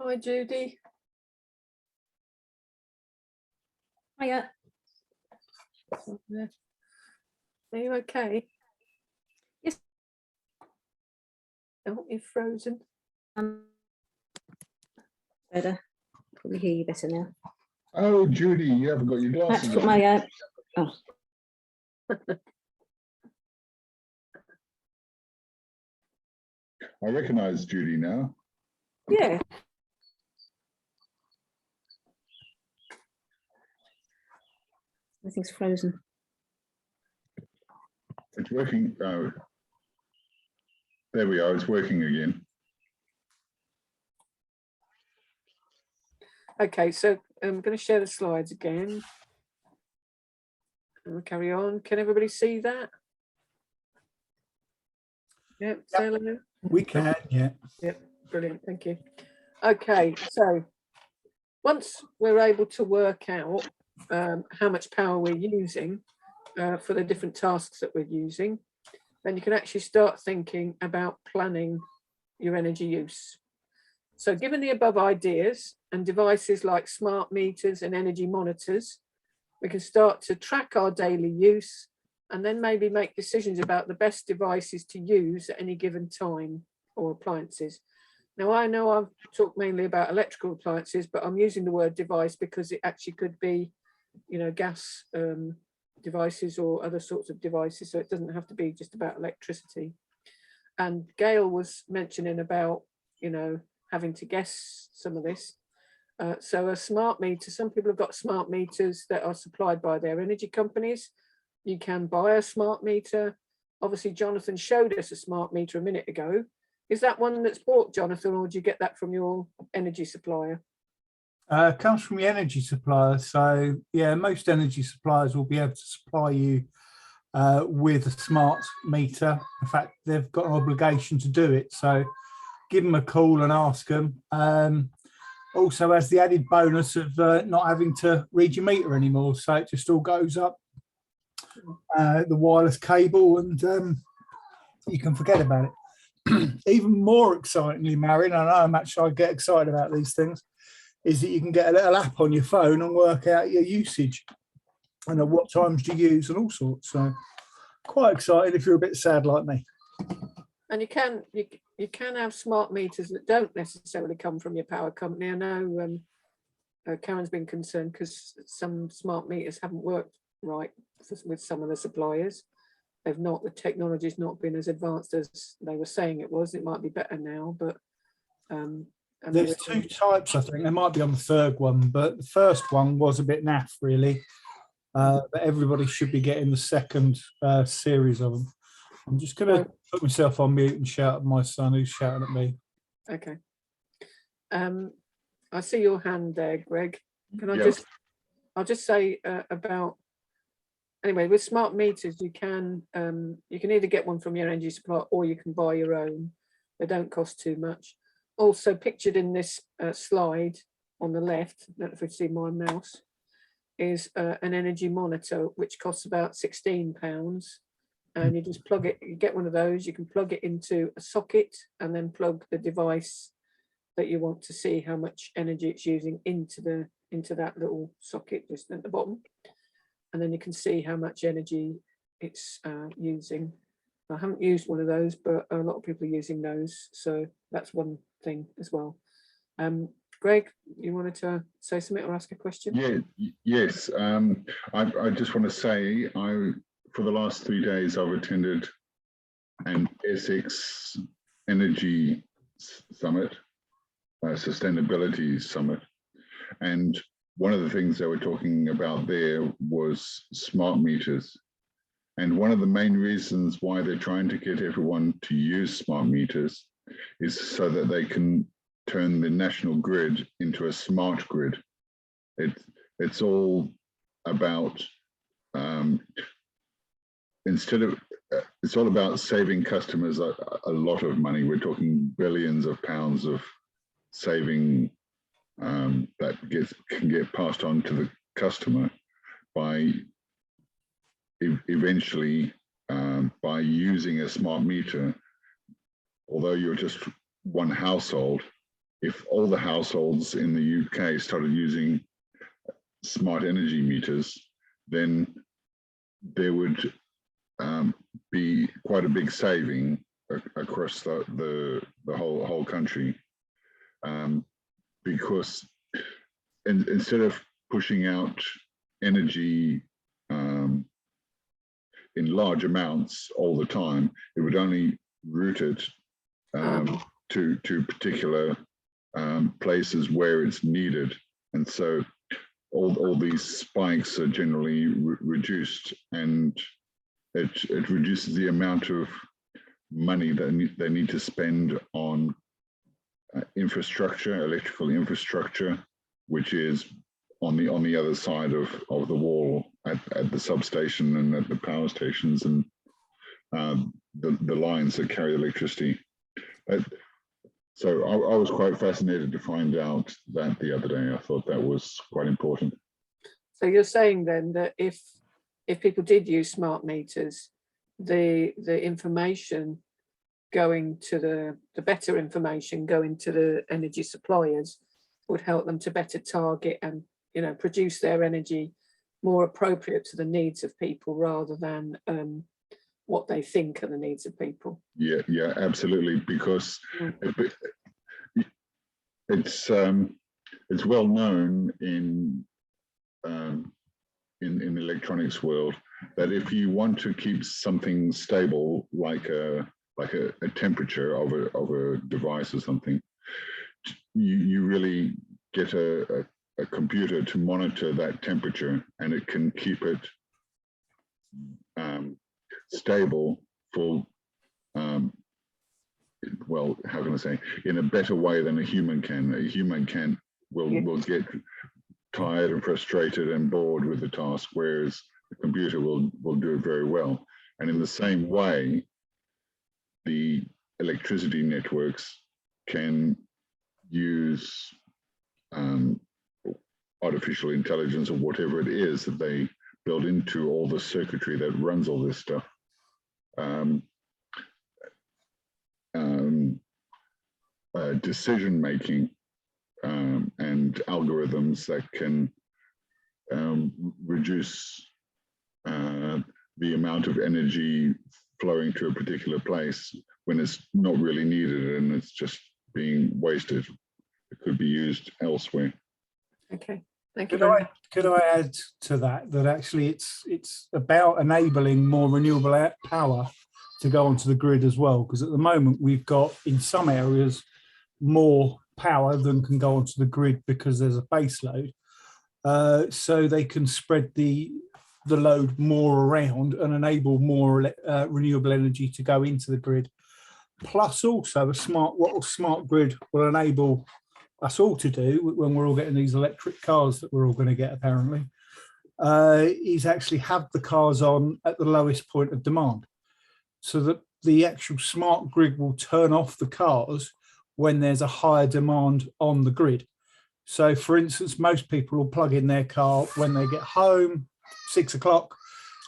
Hi, Judy. Hiya. Are you okay? Yes. Oh, you're frozen. Better. Probably hear you better now. Oh, Judy, you haven't got your I had to glasses put on. my oh. I recognise Judy now. Yeah. Everything's frozen. It's working. Oh, there we are. It's working again. Okay, so I'm going to share the slides again. And we'll carry on. Can everybody see that? Yep, say hello. We can, yeah. Yep, brilliant, thank you. Okay, so once we're able to work out how much power we're using for the different tasks that we're using, then you can actually start thinking about planning your energy use. So given the above ideas and devices like smart meters and energy monitors, we can start to track our daily use and then maybe make decisions about the best devices to use at any given time or appliances. Now, I know I've talked mainly about electrical appliances, but I'm using the word device because it actually could be, you know, gas devices or other sorts of devices. So it doesn't have to be just about electricity. And Gail was mentioning about, you know, having to guess some of this. So a smart meter, some people have got smart meters that are supplied by their energy companies. You can buy a smart meter. Obviously, Jonathan showed us a smart meter a minute ago. Is that one that's bought, Jonathan, or do you get that from your energy supplier? It comes from the energy supplier. So yeah, most energy suppliers will be able to supply you with a smart meter. In fact, they've got an obligation to do it. So give them a call and ask them. Also has the added bonus of not having to read your meter anymore. So it just all goes up the wireless cable and you can forget about it. Even more excitingly, Marion, I know how much I get excited about these things, is that you can get a little app on your phone and work out your usage and at what times do you use and all sorts. So quite excited if you're a bit sad like me. And you can have smart meters that don't necessarily come from your power company. I know Karen's been concerned because some smart meters haven't worked right with some of the suppliers. They've not, the technology's not been as advanced as they were saying it was. It might be better now, but there's two types, I think. There might be on the third one, but the first one was a bit naff, really. But everybody should be getting the second series of them. I'm just going to put myself on mute and shout at my son who's shouting at me. Okay. I see your hand there, Greg. Can I I'll just say about, anyway, with smart meters, you can either get one from your energy supplier or you can buy your own. They don't cost too much. Also pictured in this slide on the left, I don't know if you see my mouse, is an energy monitor, which costs about £16. And you just plug it, you get one of those, you can plug it into a socket and then plug the device that you want to see how much energy it's using into that little socket just at the bottom. And then you can see how much energy it's using. I haven't used one of those, but a lot of people are using those. So that's one thing as well. Greg, you wanted to say something or ask a question? Yeah, yes. I just want to say, for the last 3 days, I've attended an Essex Energy Summit, Sustainability Summit. And one of the things they were talking about there was smart meters. And one of the main reasons why they're trying to get everyone to use smart meters is so that they can turn the national grid into a smart grid. It's all about, it's all about saving customers a lot of money. We're talking billions of pounds of saving that can get passed on to the customer by eventually by using a smart meter. Although you're just one household, if all the households in the UK started using smart energy meters, then there would be quite a big saving across the whole country, because instead of pushing out energy in large amounts all the time, it would only route it to particular places where it's needed. And so all these spikes are generally reduced, and it reduces the amount of money that they need to spend on infrastructure, electrical infrastructure, which is on the other side of the wall at the substation and at the power stations and the lines that carry electricity. So I was quite fascinated to find out that the other day. I thought that was quite important. So you're saying then that if people did use smart meters, the information going to the better information going to the energy suppliers would help them to better target and, you know, produce their energy more appropriate to the needs of people rather than what they think are the needs of people. Yeah, absolutely, because it's well known in the electronics world that if you want to keep something stable, like a temperature of a device or something, you really get a computer to monitor that temperature, and it can keep it stable for well, how can I say, in a better way than a human can. A human will get tired and frustrated and bored with the task, whereas the computer will do it very well. And in the same way, the electricity networks can use artificial intelligence or whatever it is that they build into all the circuitry that runs all this stuff. Decision making and algorithms that can reduce the amount of energy flowing to a particular place when it's not really needed and it's just being wasted. It could be used elsewhere. Okay, thank you. Could I add to that actually it's about enabling more renewable power to go onto the grid as well, because at the moment we've got in some areas more power than can go onto the grid because there's a base load. So they can spread the load more around and enable more renewable energy to go into the grid. Plus also what a smart grid will enable us all to do when we're all getting these electric cars that we're all going to get apparently, is actually have the cars on at the lowest point of demand, so that the actual smart grid will turn off the cars when there's a higher demand on the grid. So for instance, most people will plug in their car when they get home, 6 o'clock,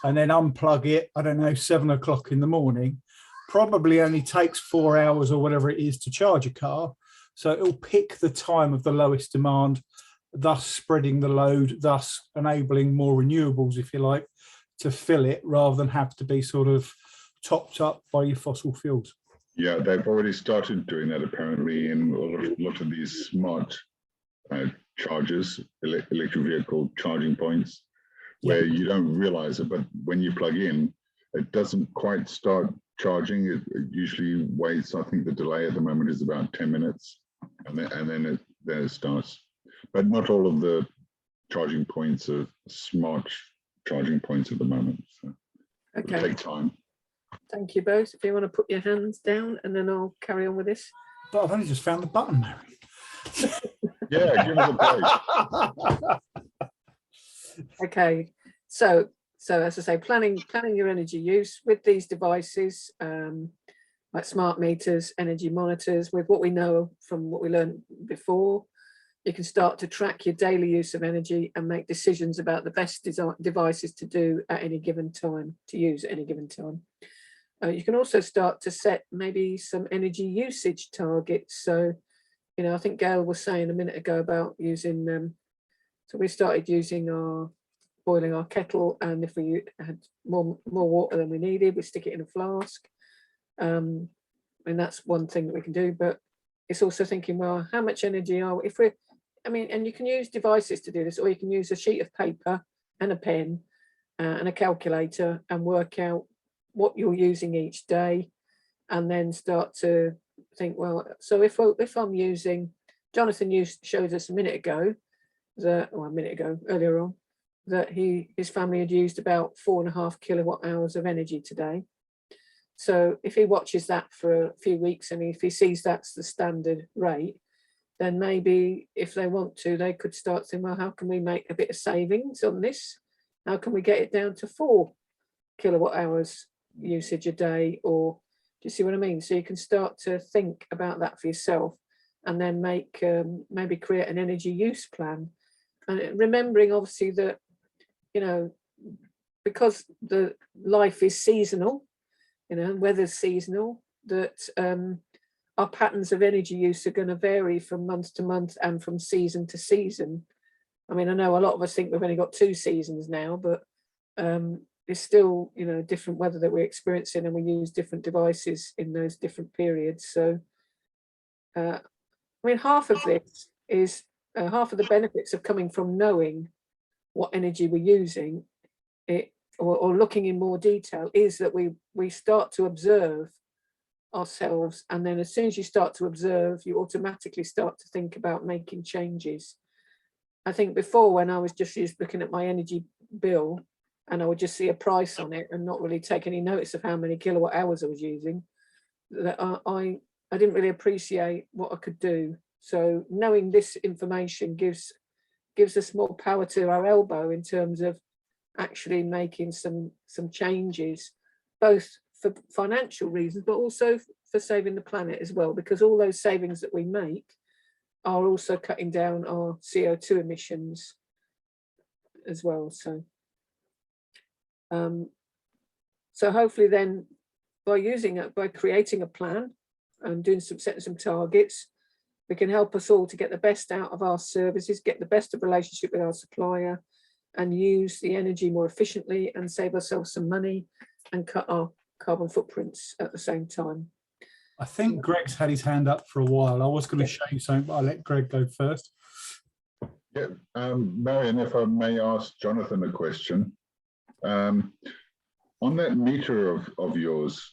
and then unplug it, I don't know, 7 o'clock in the morning. Probably only takes 4 hours or whatever it is to charge a car. So it'll pick the time of the lowest demand, thus spreading the load, thus enabling more renewables, if you like, to fill it rather than have to be sort of topped up by your fossil fuels. Yeah, they've already started doing that apparently in a lot of these smart chargers, electric vehicle charging points, where you don't realize it, but when you plug in, it doesn't quite start charging. It usually waits. I think the delay at the moment is about 10 minutes, and then it starts. But not all of the charging points are smart charging points at the moment. So okay. It'll take time. Thank you both. If you want to put your hands down and then I'll carry on with this. But I've only just found the button, Mary. Yeah, give us a break. Okay, so as I say, planning your energy use with these devices, like smart meters, energy monitors, with what we know from what we learned before, you can start to track your daily use of energy and make decisions about the best devices to do at any given time, to use at any given time. You can also start to set maybe some energy usage targets. So, you know, I think Gail was saying a minute ago about using, so we started boiling our kettle, and if we had more water than we needed, we stick it in a flask. And that's one thing that we can do, but it's also thinking, well, how much energy are we, and you can use devices to do this, or you can use a sheet of paper and a pen and a calculator and work out what you're using each day, and then start to think, well, so if I'm using, Jonathan showed us a minute ago, that, or a minute ago, earlier on, that his family had used about 4.5 kilowatt hours of energy today. So if he watches that for a few weeks and if he sees that's the standard rate, then maybe if they want to, they could start saying, well, how can we make a bit of savings on this? How can we get it down to 4 kilowatt hours usage a day? Or do you see what I mean? So you can start to think about that for yourself and then make maybe create an energy use plan. And remembering obviously that, you know, because the life is seasonal, you know, weather's seasonal, that our patterns of energy use are going to vary from month to month and from season to season. I mean, I know a lot of us think we've only got 2 seasons now, but it's still, you know, different weather that we're experiencing, and we use different devices in those different periods. So, I mean, half of this is half of the benefits of coming from knowing what energy we're using, or looking in more detail, is that we start to observe ourselves, and then as soon as you start to observe, you automatically start to think about making changes. I think before, when I was just looking at my energy bill and I would just see a price on it and not really take any notice of how many kilowatt hours I was using, that I didn't really appreciate what I could do. So knowing this information gives us more power to our elbow in terms of actually making some changes, both for financial reasons, but also for saving the planet as well, because all those savings that we make are also cutting down our CO2 emissions as well. So, so hopefully then by creating a plan and setting some targets, we can help us all to get the best out of our services, get the best of relationship with our supplier, and use the energy more efficiently and save ourselves some money and cut our carbon footprints at the same time. I think Greg's had his hand up for a while. I was going to show you something, but I'll let Greg go first. Yeah, Marion, if I may ask Jonathan a question. On that meter of yours,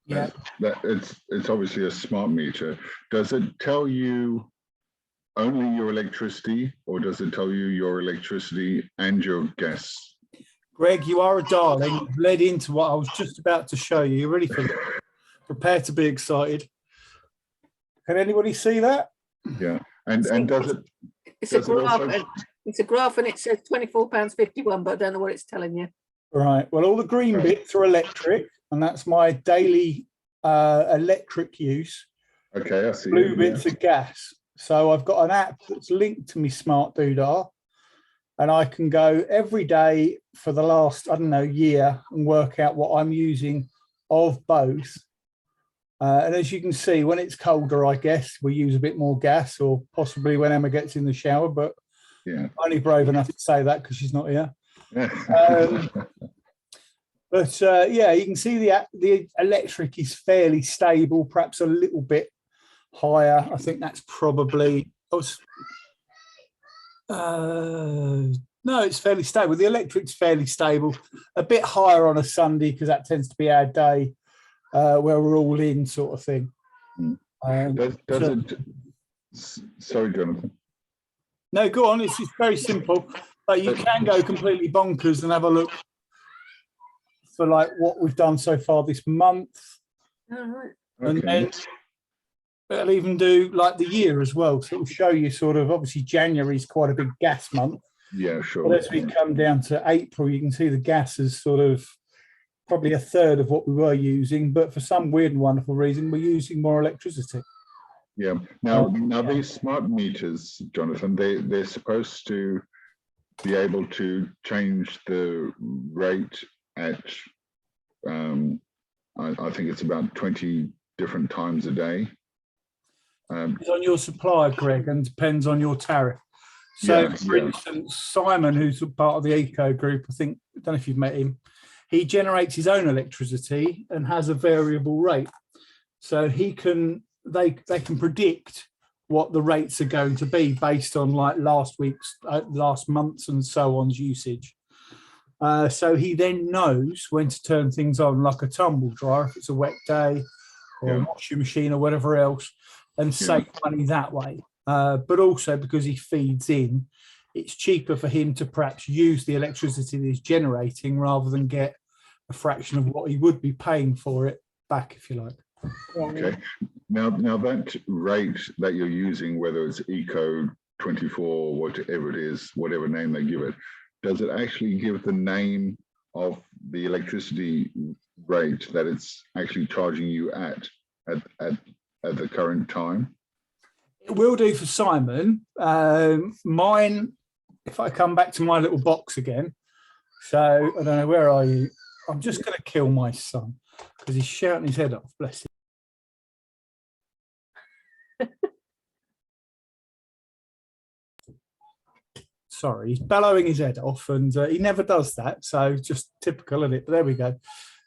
Yeah, that it's obviously a smart meter. Does it tell you only your electricity, or does it tell you your electricity and your gas? Greg, you are a darling. You've led into what I was just about to show you. You're ready for that? Prepare to be excited. Can anybody see that? Yeah, and does it? It's a graph. It's a graph, and it says £24.51, but I don't know what it's telling you. Right. Well, all the green bits are electric, and that's my daily electric use. Okay, I see. Blue bits are gas. So I've got an app that's linked to my smart doodah, and I can go every day for the last, I don't know, year and work out what I'm using of both. And as you can see, when it's colder, I guess we use a bit more gas, or possibly when Emma gets in the shower, but yeah, I'm only brave enough to say that because she's not here. But yeah, you can see the electric is fairly stable, perhaps a little bit higher. I think that's probably, no, it's fairly stable. The electric's fairly stable, a bit higher on a Sunday because that tends to be our day where we're all in, sort of thing. Sorry, Jonathan. No, go on. It's just very simple. But you can go completely bonkers and have a look for like what we've done so far this month. All right. And then it'll even do like the year as well. So it'll show you sort of, obviously January is quite a big gas month. Yeah, sure. But as we come down to April, you can see the gas is sort of probably a third of what we were using, but for some weird and wonderful reason, we're using more electricity. Yeah. Now these smart meters, Jonathan, they're supposed to be able to change the rate at, I think it's about 20 different times a day. It's on your supplier, Greg, and depends on your tariff. So, for instance, Simon, who's a part of the Eco Group, I don't know if you've met him, he generates his own electricity and has a variable rate. So they can predict what the rates are going to be based on like last month's and so on's usage. So he then knows when to turn things on, like a tumble dryer if it's a wet day, or a washing machine or whatever else, and save money that way. But also because he feeds in, it's cheaper for him to perhaps use the electricity that he's generating rather than get a fraction of what he would be paying for it back, if you like. Okay. Now that rate that you're using, whether it's Eco 24, whatever it is, whatever name they give it, does it actually give the name of the electricity rate that it's actually charging you at the current time? It will do for Simon. Mine, if I come back to my little box again, so I don't know, where are you? I'm just going to kill my son because he's shouting his head off, bless him. Sorry, he's bellowing his head off, and he never does that, so just typical, isn't it? But there we go.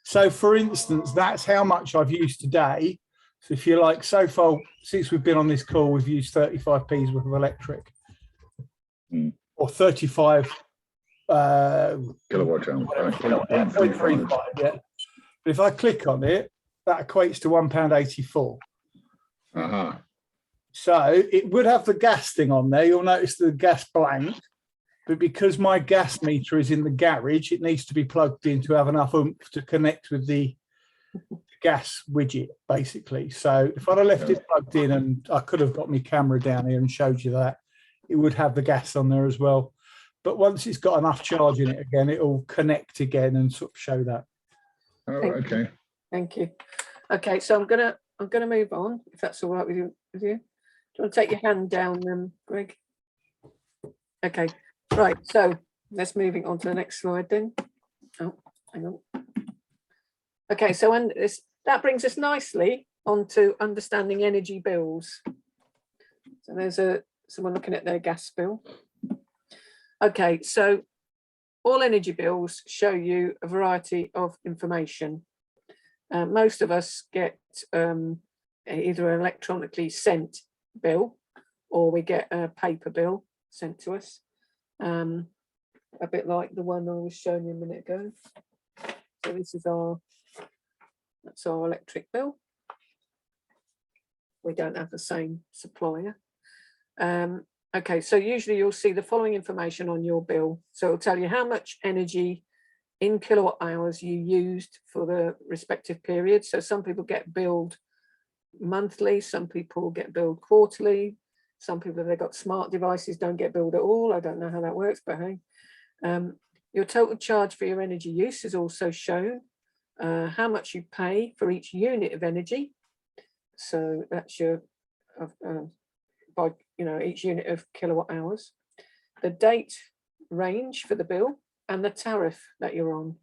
So for instance, that's how much I've used today. So if you like, so far since we've been on this call, we've used 35p's worth of electric, or 35 kilowatt hours. Yeah. But if I click on it, that equates to £1.84. So it would have the gas thing on there. You'll notice the gas blank, but because my gas meter is in the garage, it needs to be plugged in to have enough oomph to connect with the gas widget, basically. So if I'd have left it plugged in, and I could have got my camera down here and showed you that, it would have the gas on there as well. But once it's got enough charge in it again, it'll connect again and sort of show that. Oh, okay. Thank you. Okay, so I'm gonna move on, if that's all right with you. Do you want to take your hand down, Greg? Okay, right. So let's moving on to the next slide then. Oh, hang on. Okay, so that brings us nicely onto understanding energy bills. So there's someone looking at their gas bill. Okay, so all energy bills show you a variety of information. Most of us get either an electronically sent bill, or we get a paper bill sent to us, a bit like the one I was showing you a minute ago. So this is that's our electric bill. We don't have the same supplier. Okay, so usually you'll see the following information on your bill. So it'll tell you how much energy in kilowatt hours you used for the respective period. So some people get billed monthly, some people get billed quarterly, some people, if they've got smart devices, don't get billed at all. I don't know how that works, but hey. Your total charge for your energy use is also shown, how much you pay for each unit of energy. So that's your by each unit of kilowatt hours, the date range for the bill, and the tariff that you're on.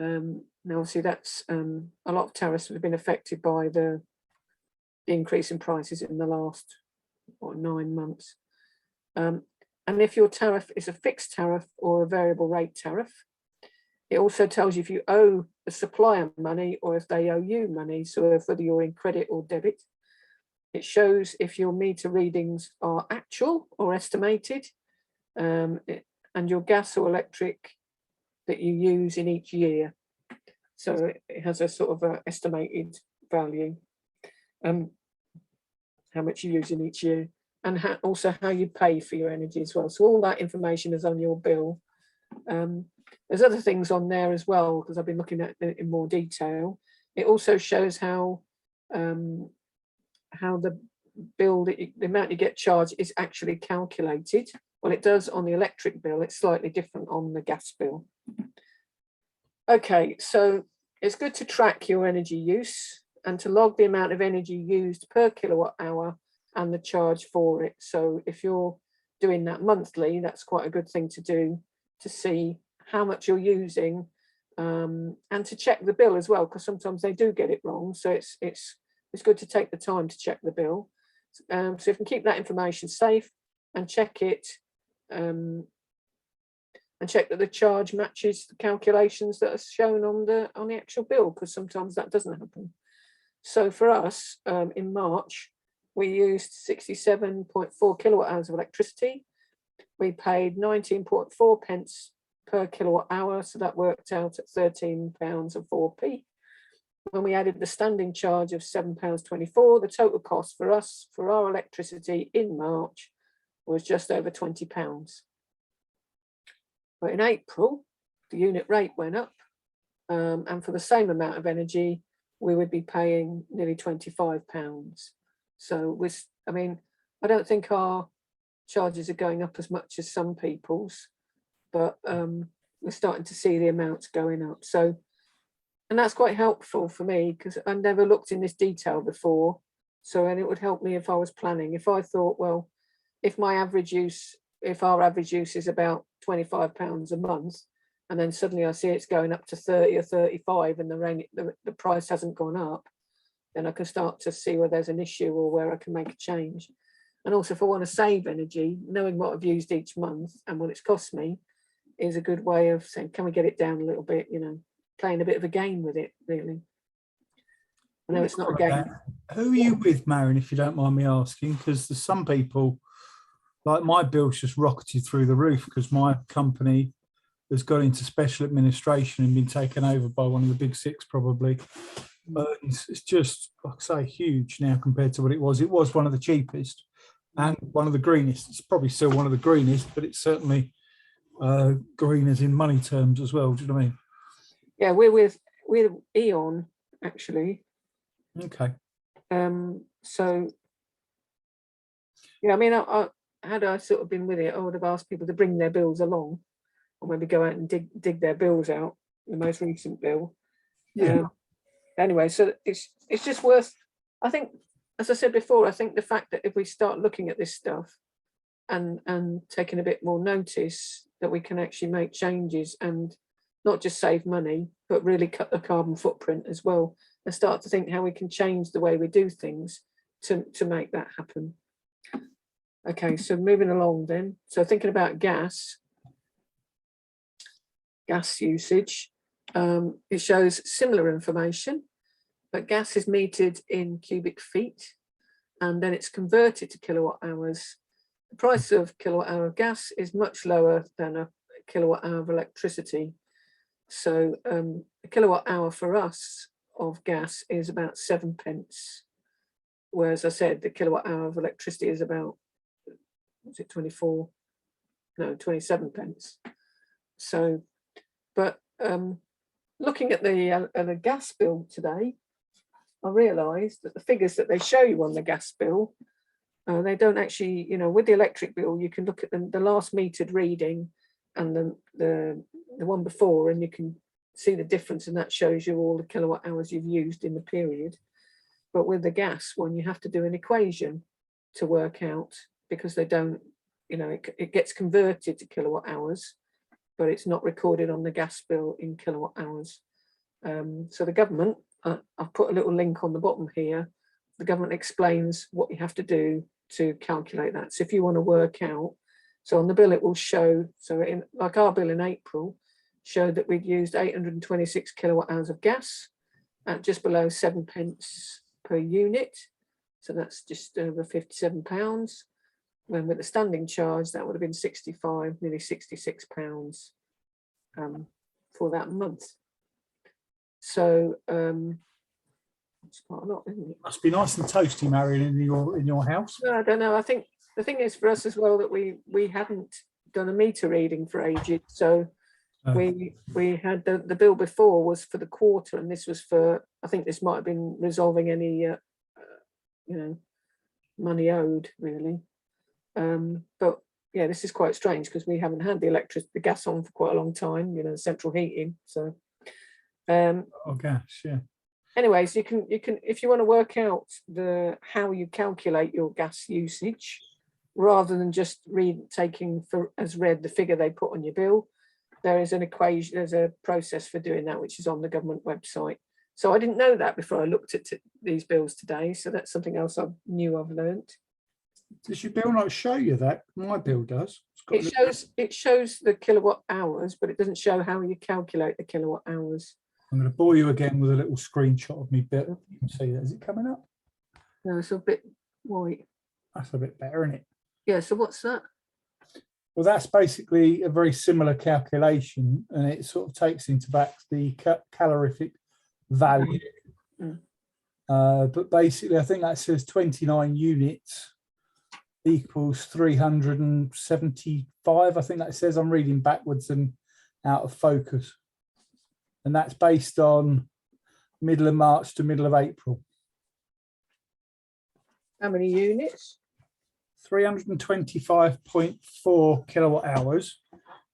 Now obviously that's a lot of tariffs have been affected by the increase in prices in the last 9 months. And if your tariff is a fixed tariff or a variable rate tariff, it also tells you if you owe the supplier money or if they owe you money. So if whether you're in credit or debit. It shows if your meter readings are actual or estimated, and your gas or electric that you use in each year. So it has a sort of a estimated value, how much you use in each year, and also how you pay for your energy as well. So all that information is on your bill. There's other things on there as well, because I've been looking at it in more detail. It also shows how the bill, the amount you get charged is actually calculated. Well, it does on the electric bill. It's slightly different on the gas bill. Okay, so it's good to track your energy use and to log the amount of energy used per kilowatt hour and the charge for it. So if you're doing that monthly, that's quite a good thing to do, to see how much you're using, and to check the bill as well, because sometimes they do get it wrong. So it's good to take the time to check the bill. So you can keep that information safe and check it, and check that the charge matches the calculations that are shown on the actual bill, because sometimes that doesn't happen. So for us, in March, we used 67.4 kilowatt hours of electricity. We paid 19.4 pence per kilowatt hour, so that worked out at £13.04. When we added the standing charge of £7.24, the total cost for us for our electricity in March was just over £20. But in April, the unit rate went up, and for the same amount of energy, we would be paying nearly £25. So I mean, I don't think our charges are going up as much as some people's, but we're starting to see the amounts going up. So, and that's quite helpful for me because I never looked in this detail before. So, and it would help me if I was planning. If I thought, well, if our average use is about £25 a month, and then suddenly I see it's going up to 30 or 35 and the price hasn't gone up, then I can start to see where there's an issue or where I can make a change. And also if I want to save energy, knowing what I've used each month and what it's cost me is a good way of saying, can we get it down a little bit, you know, playing a bit of a game with it, really. I know it's not a game. Who are you with, Marion, if you don't mind me asking? Because there's some people, like my bill's just rocketed through the roof because my company has got into special administration and been taken over by one of the big six probably. It's just, like I say, huge now compared to what it was. It was one of the cheapest and one of the greenest. It's probably still one of the greenest, but it's certainly green as in money terms as well. Do you know what I mean? Yeah, we're with Eon, actually. Okay. So, yeah, I mean, had I sort of been with it, I would have asked people to bring their bills along or maybe go out and dig their bills out, the most recent bill. Yeah. Anyway, so it's just worth, I think, as I said before, I think the fact that if we start looking at this stuff and taking a bit more notice, that we can actually make changes and not just save money, but really cut the carbon footprint as well, and start to think how we can change the way we do things to make that happen. Okay, so moving along then. So thinking about gas usage, it shows similar information, but gas is metered in cubic feet and then it's converted to kilowatt hours. The price of kilowatt hour of gas is much lower than a kilowatt hour of electricity. So a kilowatt hour for us of gas is about 7p, whereas I said the kilowatt hour of electricity is about, what's it, 27p. So, but looking at the gas bill today, I realised that the figures that they show you on the gas bill, they don't actually, you know, with the electric bill, you can look at the last metered reading and the one before, and you can see the difference, and that shows you all the kilowatt hours you've used in the period. But with the gas one, you have to do an equation to work out, because they don't, you know, it gets converted to kilowatt hours, but it's not recorded on the gas bill in kilowatt hours. So the government, I've put a little link on the bottom here. The government explains what you have to do to calculate that. So if you want to work out, so on the bill it will show, so in like our bill in April showed that we'd used 826 kilowatt hours of gas at just below 7p per unit. So that's just over £57. When with the standing charge, that would have been 65, nearly £66 for that month. So it's quite a lot, isn't it? Must be nice and toasty, Marion, in your house. No, I don't know. I think the thing is for us as well that we hadn't done a meter reading for ages. So we had the bill before was for the quarter, and this was for, I think this might have been resolving any you know, money owed really. But yeah, this is quite strange because we haven't had the gas on for quite a long time, you know, central heating. So oh gosh, yeah. Anyways, you can if you want to work out how you calculate your gas usage, rather than just taking as read the figure they put on your bill, there is an equation, there's a process for doing that, which is on the government website. So I didn't know that before I looked at these bills today. So that's something else I knew I've learned. Does your bill not show you that? My bill does. It shows the kilowatt hours, but it doesn't show how you calculate the kilowatt hours. I'm going to bore you again with a little screenshot of me bill. You can see that. Is it coming up? No, it's a bit white. That's a bit better, isn't it? Yeah, so what's that? Well, that's basically a very similar calculation, and it sort of takes into back the calorific value. But basically, I think that says 29 units equals 375. I think that says. I'm reading backwards and out of focus. And that's based on middle of March to middle of April. How many units? 325.4 kilowatt hours,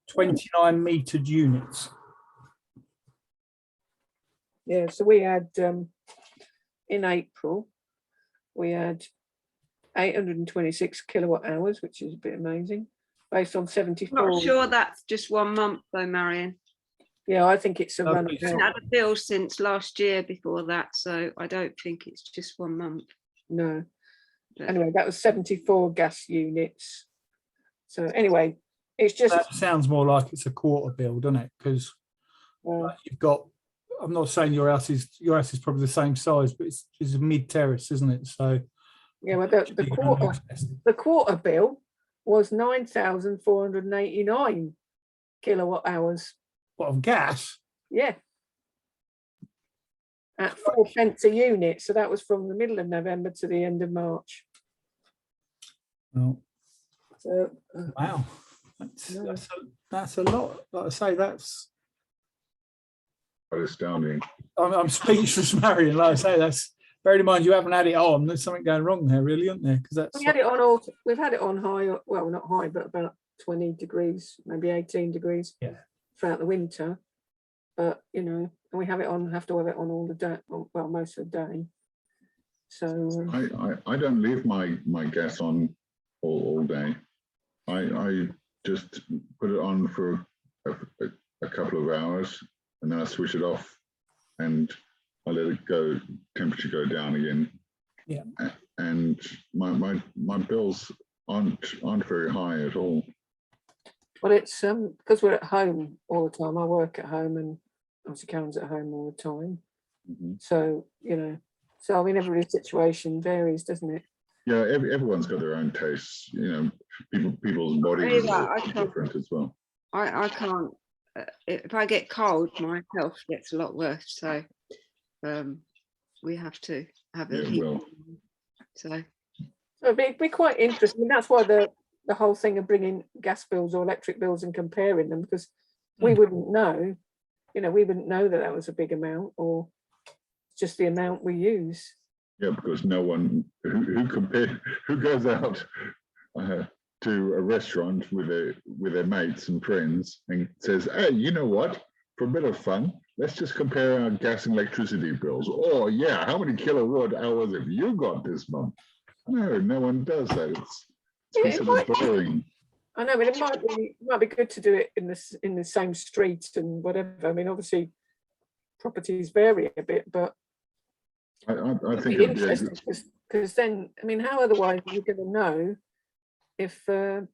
29 metered units. Yeah, so we had in April, we had 826 kilowatt hours, which is a bit amazing, based on 74. Not sure that's just 1 month though, Marion. Yeah, I think it's a run. I haven't had a bill since last year before that, so I don't think it's just 1 month. No. Anyway, that was 74 gas units. So anyway, it's just. That sounds more like it's a quarter bill, doesn't it? Because you've got. I'm not saying your house is probably the same size, but it's a mid terrace, isn't it? So. Yeah, well, the quarter bill was 9,489 kilowatt hours. What, of gas? Yeah. At 4 pence a unit. So that was from the middle of November to the end of March. Oh. So, wow. That's a lot. Like I say, that's Quite astounding. I'm speechless, Marion. Like I say, that's bearing in mind you haven't had it on. There's something going wrong there, really, isn't there? Because that's we've had it on high, well, not high, but about 20 degrees, maybe 18 degrees throughout the winter. But you know, and we have to have it on all the day, well, most of the day. So I don't leave my gas on all day. I just put it on for a couple of hours, and then I switch it off, and I let it go, temperature go down again. Yeah. And my bills aren't very high at all. well, it's because we're at home all the time. I work at home, and obviously Karen's at home all the time. Mm-hmm. So you know, I mean, everybody's situation varies, doesn't it? Yeah, everyone's got their own tastes. You know, people's bodies are different as well. I can't. If I get cold, my health gets a lot worse. So we have to have a heat. Well. So it'd be quite interesting. That's why the whole thing of bringing gas bills or electric bills and comparing them, because we wouldn't know. You know, we wouldn't know that was a big amount or just the amount we use. Yeah, because no one who goes out to a restaurant with their mates and friends and says, "Hey, you know what? For a bit of fun, let's just compare our gas and electricity bills. Oh yeah, how many kilowatt hours have you got this month?" No one does that. It's considered boring. I know, but it might be good to do it in the same street and whatever. I mean, obviously, properties vary a bit, but I think it'd be interesting because then, I mean, how otherwise are you going to know if you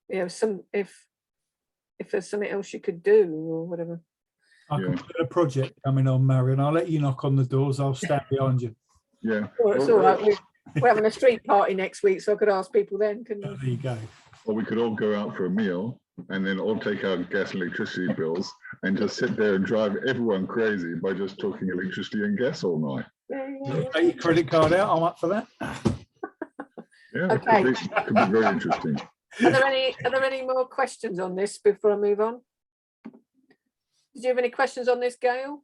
know if there's something else you could do or whatever? I can put a project coming on, Marion. I'll let you knock on the doors. I'll stand behind you. Yeah. Well, it's all right. We're having a street party next week, so I could ask people then, couldn't I? There you go. Or we could all go out for a meal and then all take our gas and electricity bills and just sit there and drive everyone crazy by just talking electricity and gas all night. Yeah. Take your credit card out. I'm up for that. Yeah, Okay. Could be very interesting. Are there any more questions on this before I move on? Did you have any questions on this, Gail?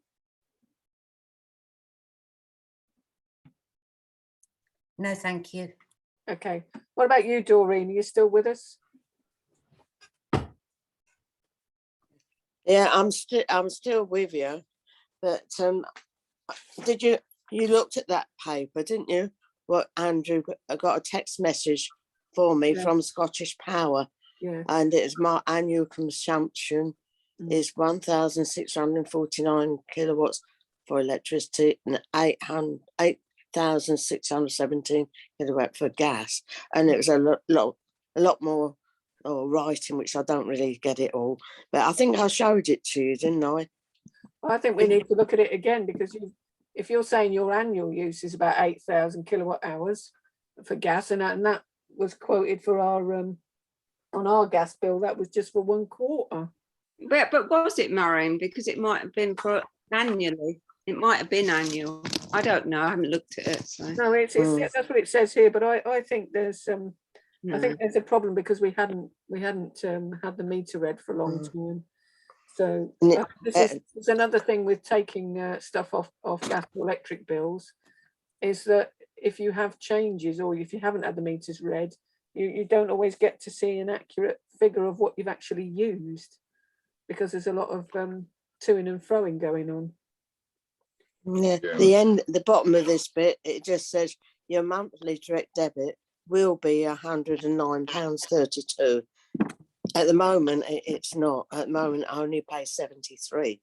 No, thank you. Okay. What about you, Doreen? Are you still with us? Yeah, I'm still with you. But did you looked at that paper, didn't you? What Andrew got a text message for me from Scottish Power. Yeah. And it's my annual consumption is 1,649 kilowatts for electricity and 8,617 kilowatt for gas. And it was a lot more writing, which I don't really get it all. But I think I showed it to you, didn't I? I think we need to look at it again, because if you're saying your annual use is about 8,000 kilowatt hours for gas, and that was quoted for our on our gas bill, that was just for 1 quarter. But was it, Marion? Because it might have been for annually. It might have been annual. I don't know. I haven't looked at it. So. No, it's that's what it says here. But I think there's I think there's a problem because we hadn't had the meter read for a long time. So this is another thing with taking stuff off gas or electric bills, is that if you have changes or if you haven't had the meters read, you don't always get to see an accurate figure of what you've actually used, because there's a lot of toing and froing going on. Yeah, Yeah. the bottom of this bit, it just says your monthly direct debit will be £109.32. At the moment, it's not. At the moment, I only pay 73,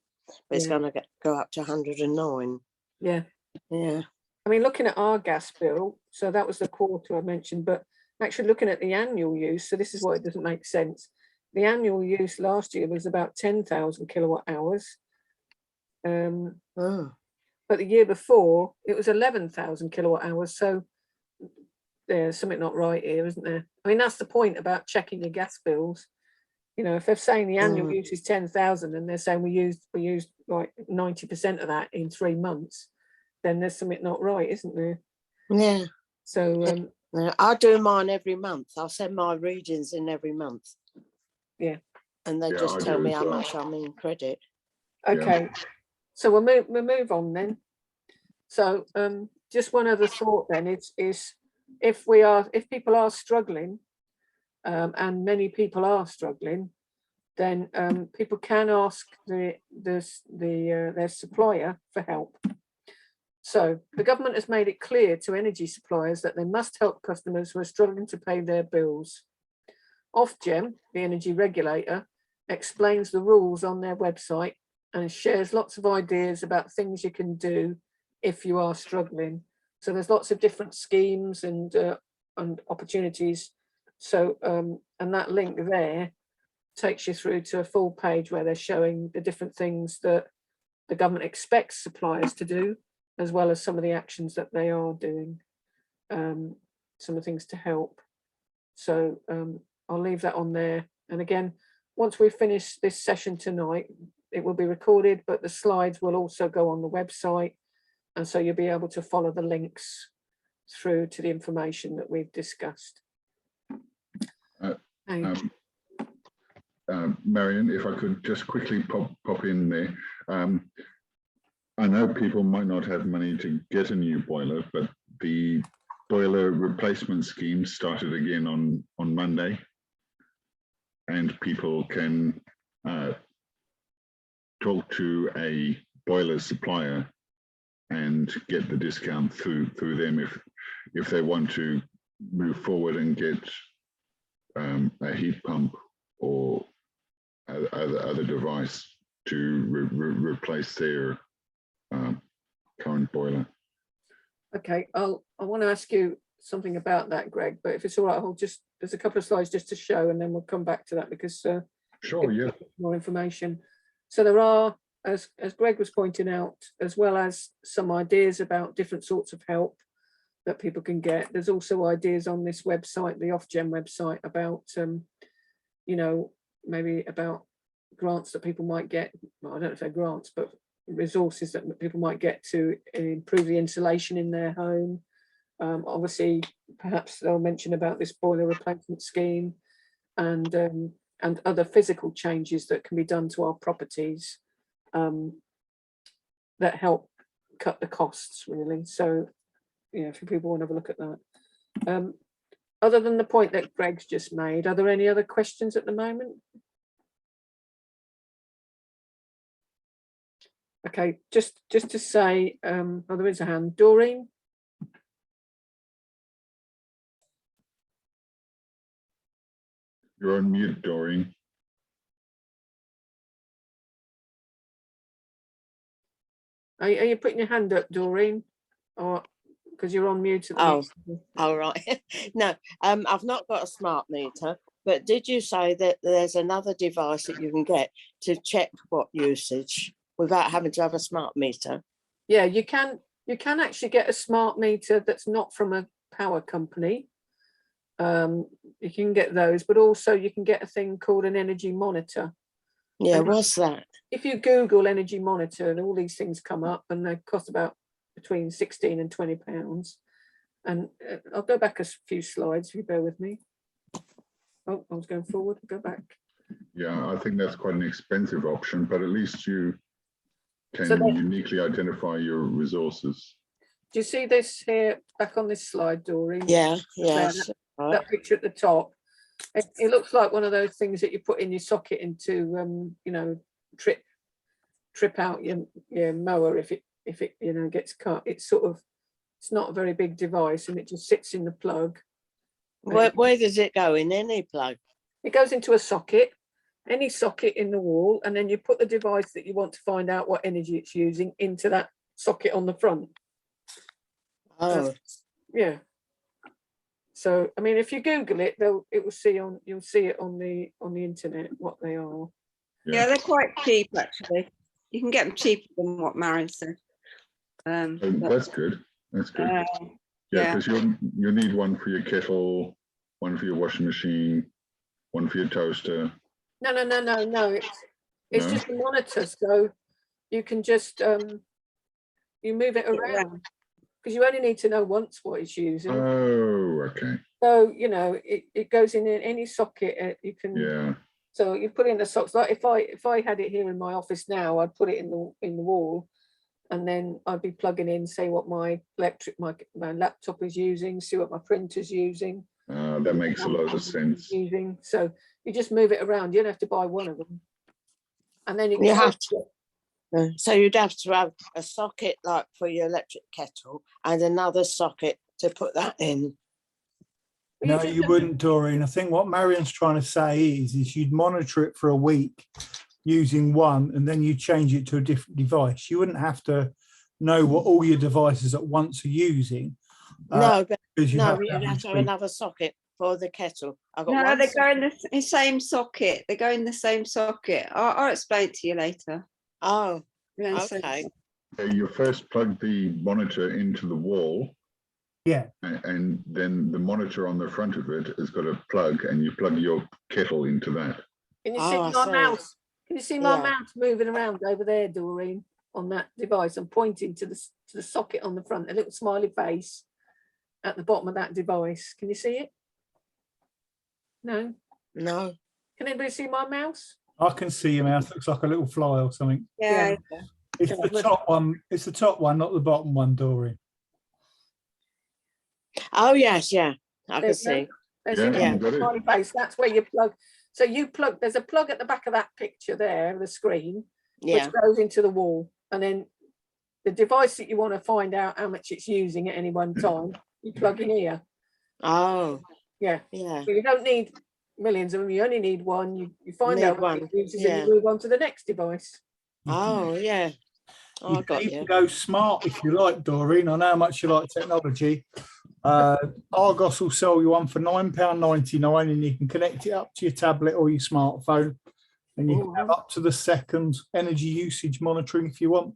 but it's going to go up to 109. Yeah. Yeah. I mean, looking at our gas bill, so that was the quarter I mentioned, but actually looking at the annual use, so this is what it doesn't make sense. The annual use last year was about 10,000 kilowatt hours. But the year before, it was 11,000 kilowatt hours. So there's something not right here, isn't there? I mean, that's the point about checking your gas bills. You know, if they're saying the annual use is 10,000 and they're saying we used like 90% of that in 3 months, then there's something not right, isn't there? Yeah. So I do mine every month. I'll send my readings in every month. Yeah. And they just tell me how much I'm in credit. Okay. So we'll move on then. So just one other thought then is if people are struggling, and many people are struggling, then people can ask their supplier for help. So the government has made it clear to energy suppliers that they must help customers who are struggling to pay their bills. Ofgem, the energy regulator, explains the rules on their website and shares lots of ideas about things you can do if you are struggling. So there's lots of different schemes and opportunities. So and that link there takes you through to a full page where they're showing the different things that the government expects suppliers to do, as well as some of the actions that they are doing, some of the things to help. So I'll leave that on there. And again, once we finish this session tonight, it will be recorded, but the slides will also go on the website. And so you'll be able to follow the links through to the information that we've discussed. Marion, if I could just quickly pop in there. I know people might not have money to get a new boiler, but the boiler replacement scheme started again on Monday, and people can talk to a boiler supplier and get the discount through them if they want to move forward and get a heat pump or other device to replace their current boiler. Okay, I want to ask you something about that, Greg, but if it's all right, there's a couple of slides just to show, and then we'll come back to that because sure, yeah, more information. So there are, as Greg was pointing out, as well as some ideas about different sorts of help that people can get. There's also ideas on this website, the Ofgem website, about you know, maybe about grants that people might get. Well, I don't know if they're grants, but resources that people might get to improve the insulation in their home. Obviously, perhaps they'll mention about this boiler replacement scheme and other physical changes that can be done to our properties that help cut the costs, really. So, you know, if people want to have a look at that. Other than the point that Greg's just made, are there any other questions at the moment? Okay, just to say, oh, there is a hand. Doreen? You're on mute, Doreen. Are you putting your hand up, Doreen? Or because you're on mute at the Oh, moment. all right. No, I've not got a smart meter, but did you say that there's another device that you can get to check what usage without having to have a smart meter? Yeah, you can actually get a smart meter that's not from a power company. You can get those, but also you can get a thing called an energy monitor. Yeah, what's that? If you Google energy monitor, and all these things come up, and they cost about between 16 and 20 pounds. And I'll go back a few slides if you bear with me. Oh, I was going forward, go back. Yeah, I think that's quite an expensive option, but at least you can So then- uniquely identify your resources. Do you see this here, back on this slide, Doreen? Yeah, There, yes. Right. That picture at the top. It looks like one of those things that you put in your socket into, you know, trip out your mower if it you know gets cut. It's sort of, it's not a very big device, and it just sits in the plug. Where does it go? In any plug? It goes into a socket, any socket in the wall, and then you put the device that you want to find out what energy it's using into that socket on the front. Oh, Yeah. So I mean, if you Google it, you'll see it on the internet what they are. Yeah, they're quite cheap actually. You can get them cheaper than what Marion said. Oh, that's good. That's good. Yeah, yeah. because you'll need one for your kettle, one for your washing machine, one for your toaster. No. It's No? just a monitor, so you can just you move it around because you only need to know once what it's using. Oh, okay. So you know it goes in any socket. You can. Yeah. So you put in the socks. Like if I had it here in my office now, I'd put it in the wall, and then I'd be plugging in, say what my laptop is using, see what my printer's using. That makes a lot of sense. Using. So you just move it around. You don't have to buy one of them, and then you have to. So you'd have to have a socket like for your electric kettle and another socket to put that in. No, you wouldn't, Doreen. I think what Marion's trying to say is you'd monitor it for a week using one, and then you change it to a different device. You wouldn't have to know what all your devices at once are using. No, but you'd have you'd have to have another socket for the kettle. I've got No, one they go in socket. the same socket. They go in the same socket. I'll explain it to you later. Oh, Yeah, so- okay. You first plug the monitor into the wall. Yeah. And then the monitor on the front of it has got a plug, and you plug your kettle into that. Can you Oh, see I my see. mouse? Can you see my Yeah. mouse moving around over there, Doreen, on that device? I'm pointing to the socket on the front, a little smiley face at the bottom of that device. Can you see it? No. No. Can anybody see my mouse? I can see your mouse. Looks like a little fly or something. Yeah. It's the top one. It's the top one, not the bottom one, Doreen. Oh yes, yeah. I can There's see. There's Yeah, your little you got it. smiley face. That's where you plug. So you plug. There's a plug at the back of that picture there, the screen, Yeah. which goes into the wall, and then the device that you want to find out how much it's using at any one time, you plug in here. Oh, Yeah. yeah. So you don't need millions of them. You only need one. You find Need out what one, it uses, yeah. and you move on to the next device. Oh, yeah. Oh, I You got can you. even go smart if you like, Doreen. I know how much you like technology. Argos will sell you one for £9.99, and you can connect it up to your tablet or your smartphone, and you can have up to the second energy usage monitoring if you want.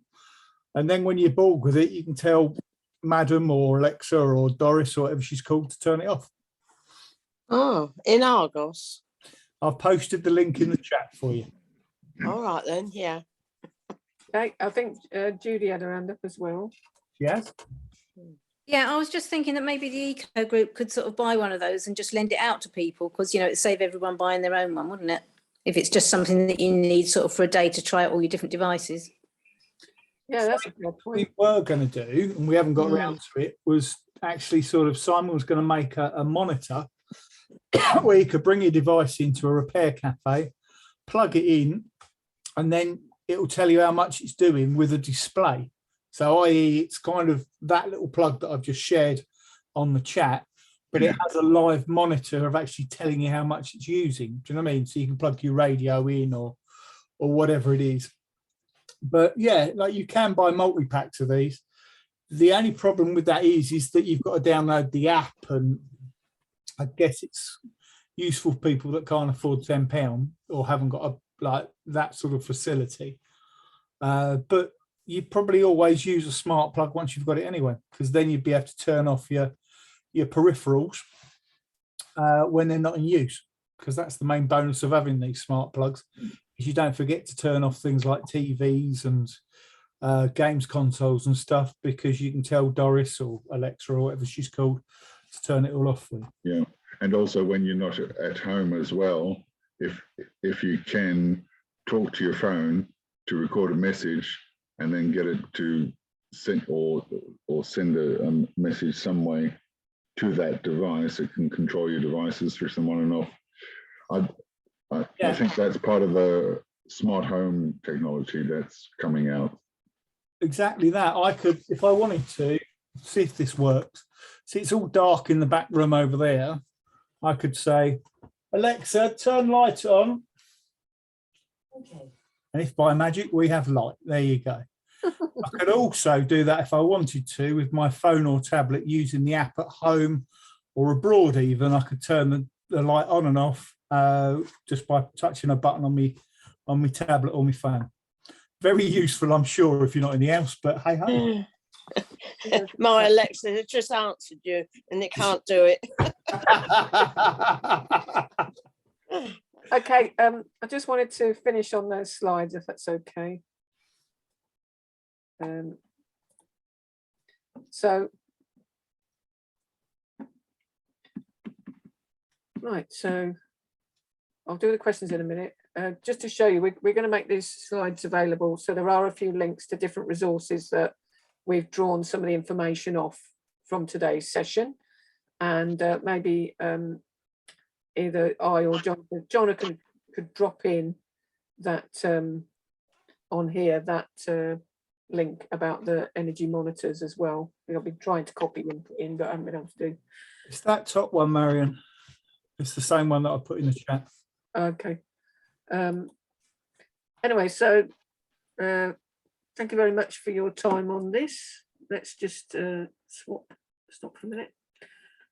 And then when you're bored with it, you can tell Madam or Alexa or Doris or whatever she's called to turn it off. Oh, in Argos. I've posted the link in the chat for you. All right then, yeah. Okay. I think Judy had her hand up as well. Yes. Yeah, I was just thinking that maybe the Eco Group could sort of buy one of those and just lend it out to people, because, you know, it'd save everyone buying their own one, wouldn't it? If it's just something that you need sort of for a day to try out all your different devices. Yeah, that's a good What point. we were going to do, and we haven't got around to it, was actually sort of Simon was going to make a monitor where you could bring your device into a repair cafe, plug it in, and then it will tell you how much it's doing with a display. So i.e. it's kind of that little plug that I've just shared on the chat, but it has a live monitor of actually telling you how much it's using. Do you know what I mean? So you can plug your radio in or whatever it is. But yeah, like you can buy multi-packs of these. The only problem with that is that you've got to download the app, and I guess it's useful for people that can't afford £10 or haven't got that sort of facility. But you probably always use a smart plug once you've got it anyway, because then you'd be able to turn off your peripherals when they're not in use, because that's the main bonus of having these smart plugs, is you don't forget to turn off things like TVs and games consoles and stuff, because you can tell Doris or Alexa or whatever she's called to turn it all off for you. Yeah. and also when you're not at home as well, if you can talk to your phone to record a message and then get it to send or send a message some way to that device, it can control your devices, switch them on and off. I think that's part of the smart home technology that's coming out. Exactly that. I could, if I wanted to, see if this works. See, it's all dark in the back room over there. I could say, Alexa, turn light on. Okay. And if by magic we have light, there you go. I could also do that if I wanted to with my phone or tablet using the app at home or abroad even. I could turn the light on and off just by touching a button on my tablet or my phone. Very useful, I'm sure, if you're not in the house, but hey ho. My Alexa has just answered you and it can't do it. Okay, I just wanted to finish on those slides, if that's okay. Right, so I'll do the questions in a minute. Just to show you, we're going to make these slides available. So there are a few links to different resources that we've drawn some of the information off from today's session. And maybe either I or Jonathan could drop in that on here, that link about the energy monitors as well. I'll be trying to copy and put in, but I haven't been able to do. It's that top one, Marion. It's the same one that I put in the chat. Okay. Anyway, so thank you very much for your time on this. Let's just stop for a minute.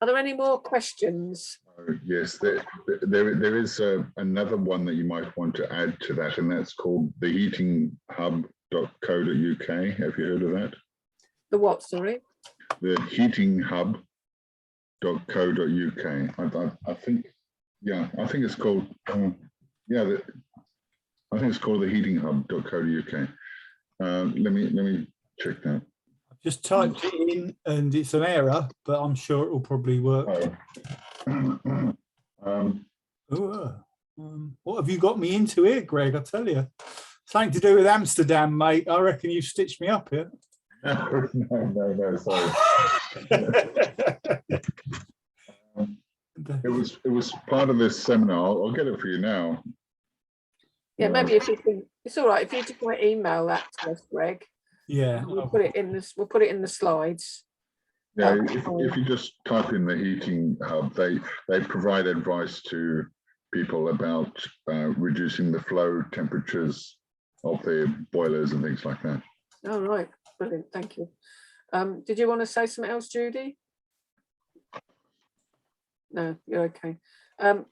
Are there any more questions? Yes, there is another one that you might want to add to that, and that's called the heatinghub.co.uk. Have you heard of that? The what, sorry? The heatinghub.co.uk. I think, yeah, I think it's called, I think it's called the heatinghub.co.uk. Let me check that. I've just typed it in and it's an error, but I'm sure it will probably work. What have you got me into here, Greg? I tell you, something to do with Amsterdam, mate. I reckon you stitched me up here. No, sorry. It was part of this seminar. I'll get it for you now. Yeah, maybe if you can, it's all right if you just want to email that to us, Greg. Yeah, we'll put it in this. We'll put it in the slides. Yeah, if you just type in the heating hub, they provide advice to people about reducing the flow temperatures of their boilers and things like that. All right, brilliant, thank you. Did you want to say something else, Judy? No, you're okay. Has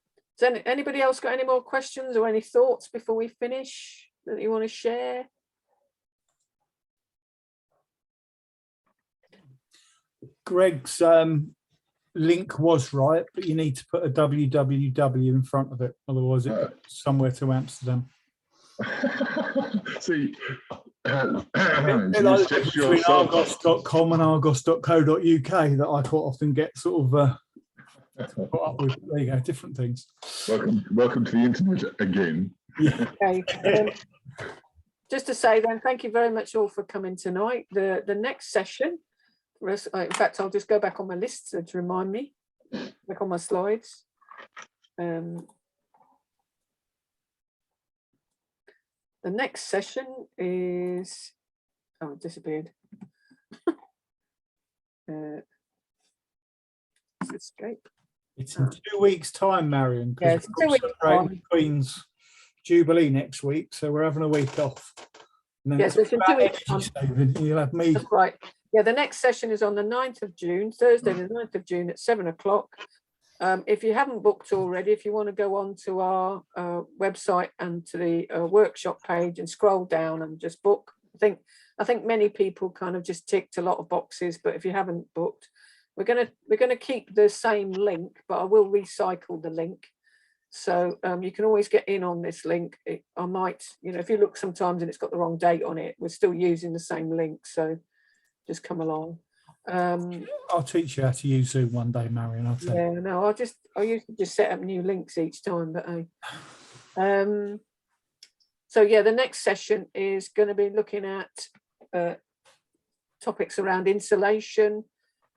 anybody else got any more questions or any thoughts before we finish that you want to share? Greg's link was right, but you need to put a www in front of it, otherwise it's somewhere to Amsterdam. See, between argos.com and argos.co.uk that I quite often get sort of put up with. There you go, different things. Welcome to the internet again. Yeah. Okay. Just to say then, thank you very much all for coming tonight. The next session, in fact, I'll just go back on my list to remind me, back on my slides. The next session is, oh, it disappeared. Escape. It's in 2 weeks' time, Marion. Yeah, it's 2 weeks' time. Queen's Jubilee next week, so we're having a week off. Yes, it's in 2 weeks' time. You'll have me. That's right. Yeah, the next session is on the 9th of June, Thursday, the 9th of June at 7 o'clock. If you haven't booked already, if you want to go on to our website and to the workshop page and scroll down and just book. I think many people kind of just ticked a lot of boxes, but if you haven't booked, we're gonna keep the same link, but I will recycle the link. So you can always get in on this link. I might, if you look sometimes and it's got the wrong date on it, we're still using the same link. So just come along. I'll teach you how to use Zoom one day, Marion. I'll tell you. Yeah, no, I usually just set up new links each time, but so yeah, the next session is going to be looking at topics around insulation,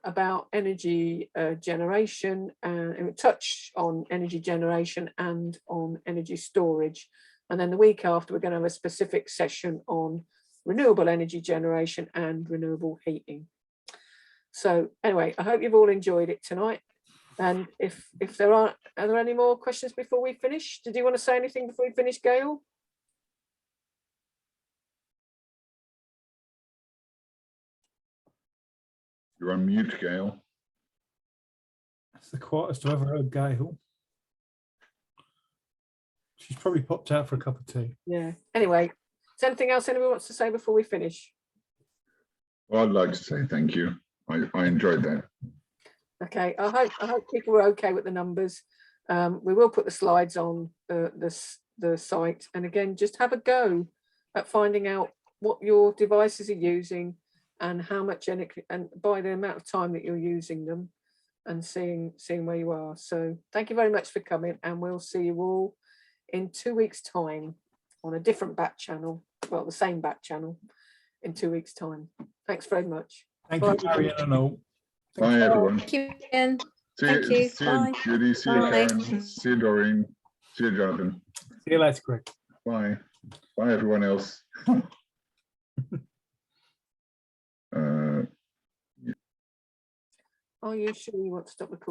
about energy generation, and it will touch on energy generation and on energy storage. And then the week after, we're going to have a specific session on renewable energy generation and renewable heating. So anyway, I hope you've all enjoyed it tonight. And if there are there any more questions before we finish? Did you want to say anything before we finish, Gail? You're on mute, Gail. That's the quietest I've ever heard Gail. She's probably popped out for a cup of tea. Yeah. Anyway, is there anything else anyone wants to say before we finish? Well, I'd like to say thank you. I enjoyed that. Okay, I hope people were okay with the numbers. We will put the slides on the site, and again, just have a go at finding out what your devices are using and how much energy, and by the amount of time that you're using them, and seeing where you are. So thank you very much for coming, and we'll see you all in 2 weeks' time on a different back channel. Well, the same back channel in 2 weeks' time. Thanks very much. Thank Bye. you, Marion and all. Bye, everyone. Thank you, Ian. See Thank you. See Bye. you, Judy. See you, Bye. Karen. See you, Doreen. See you, Jonathan. See you later, Greg. Bye. Bye, everyone else. Are you sure you want to stop recording?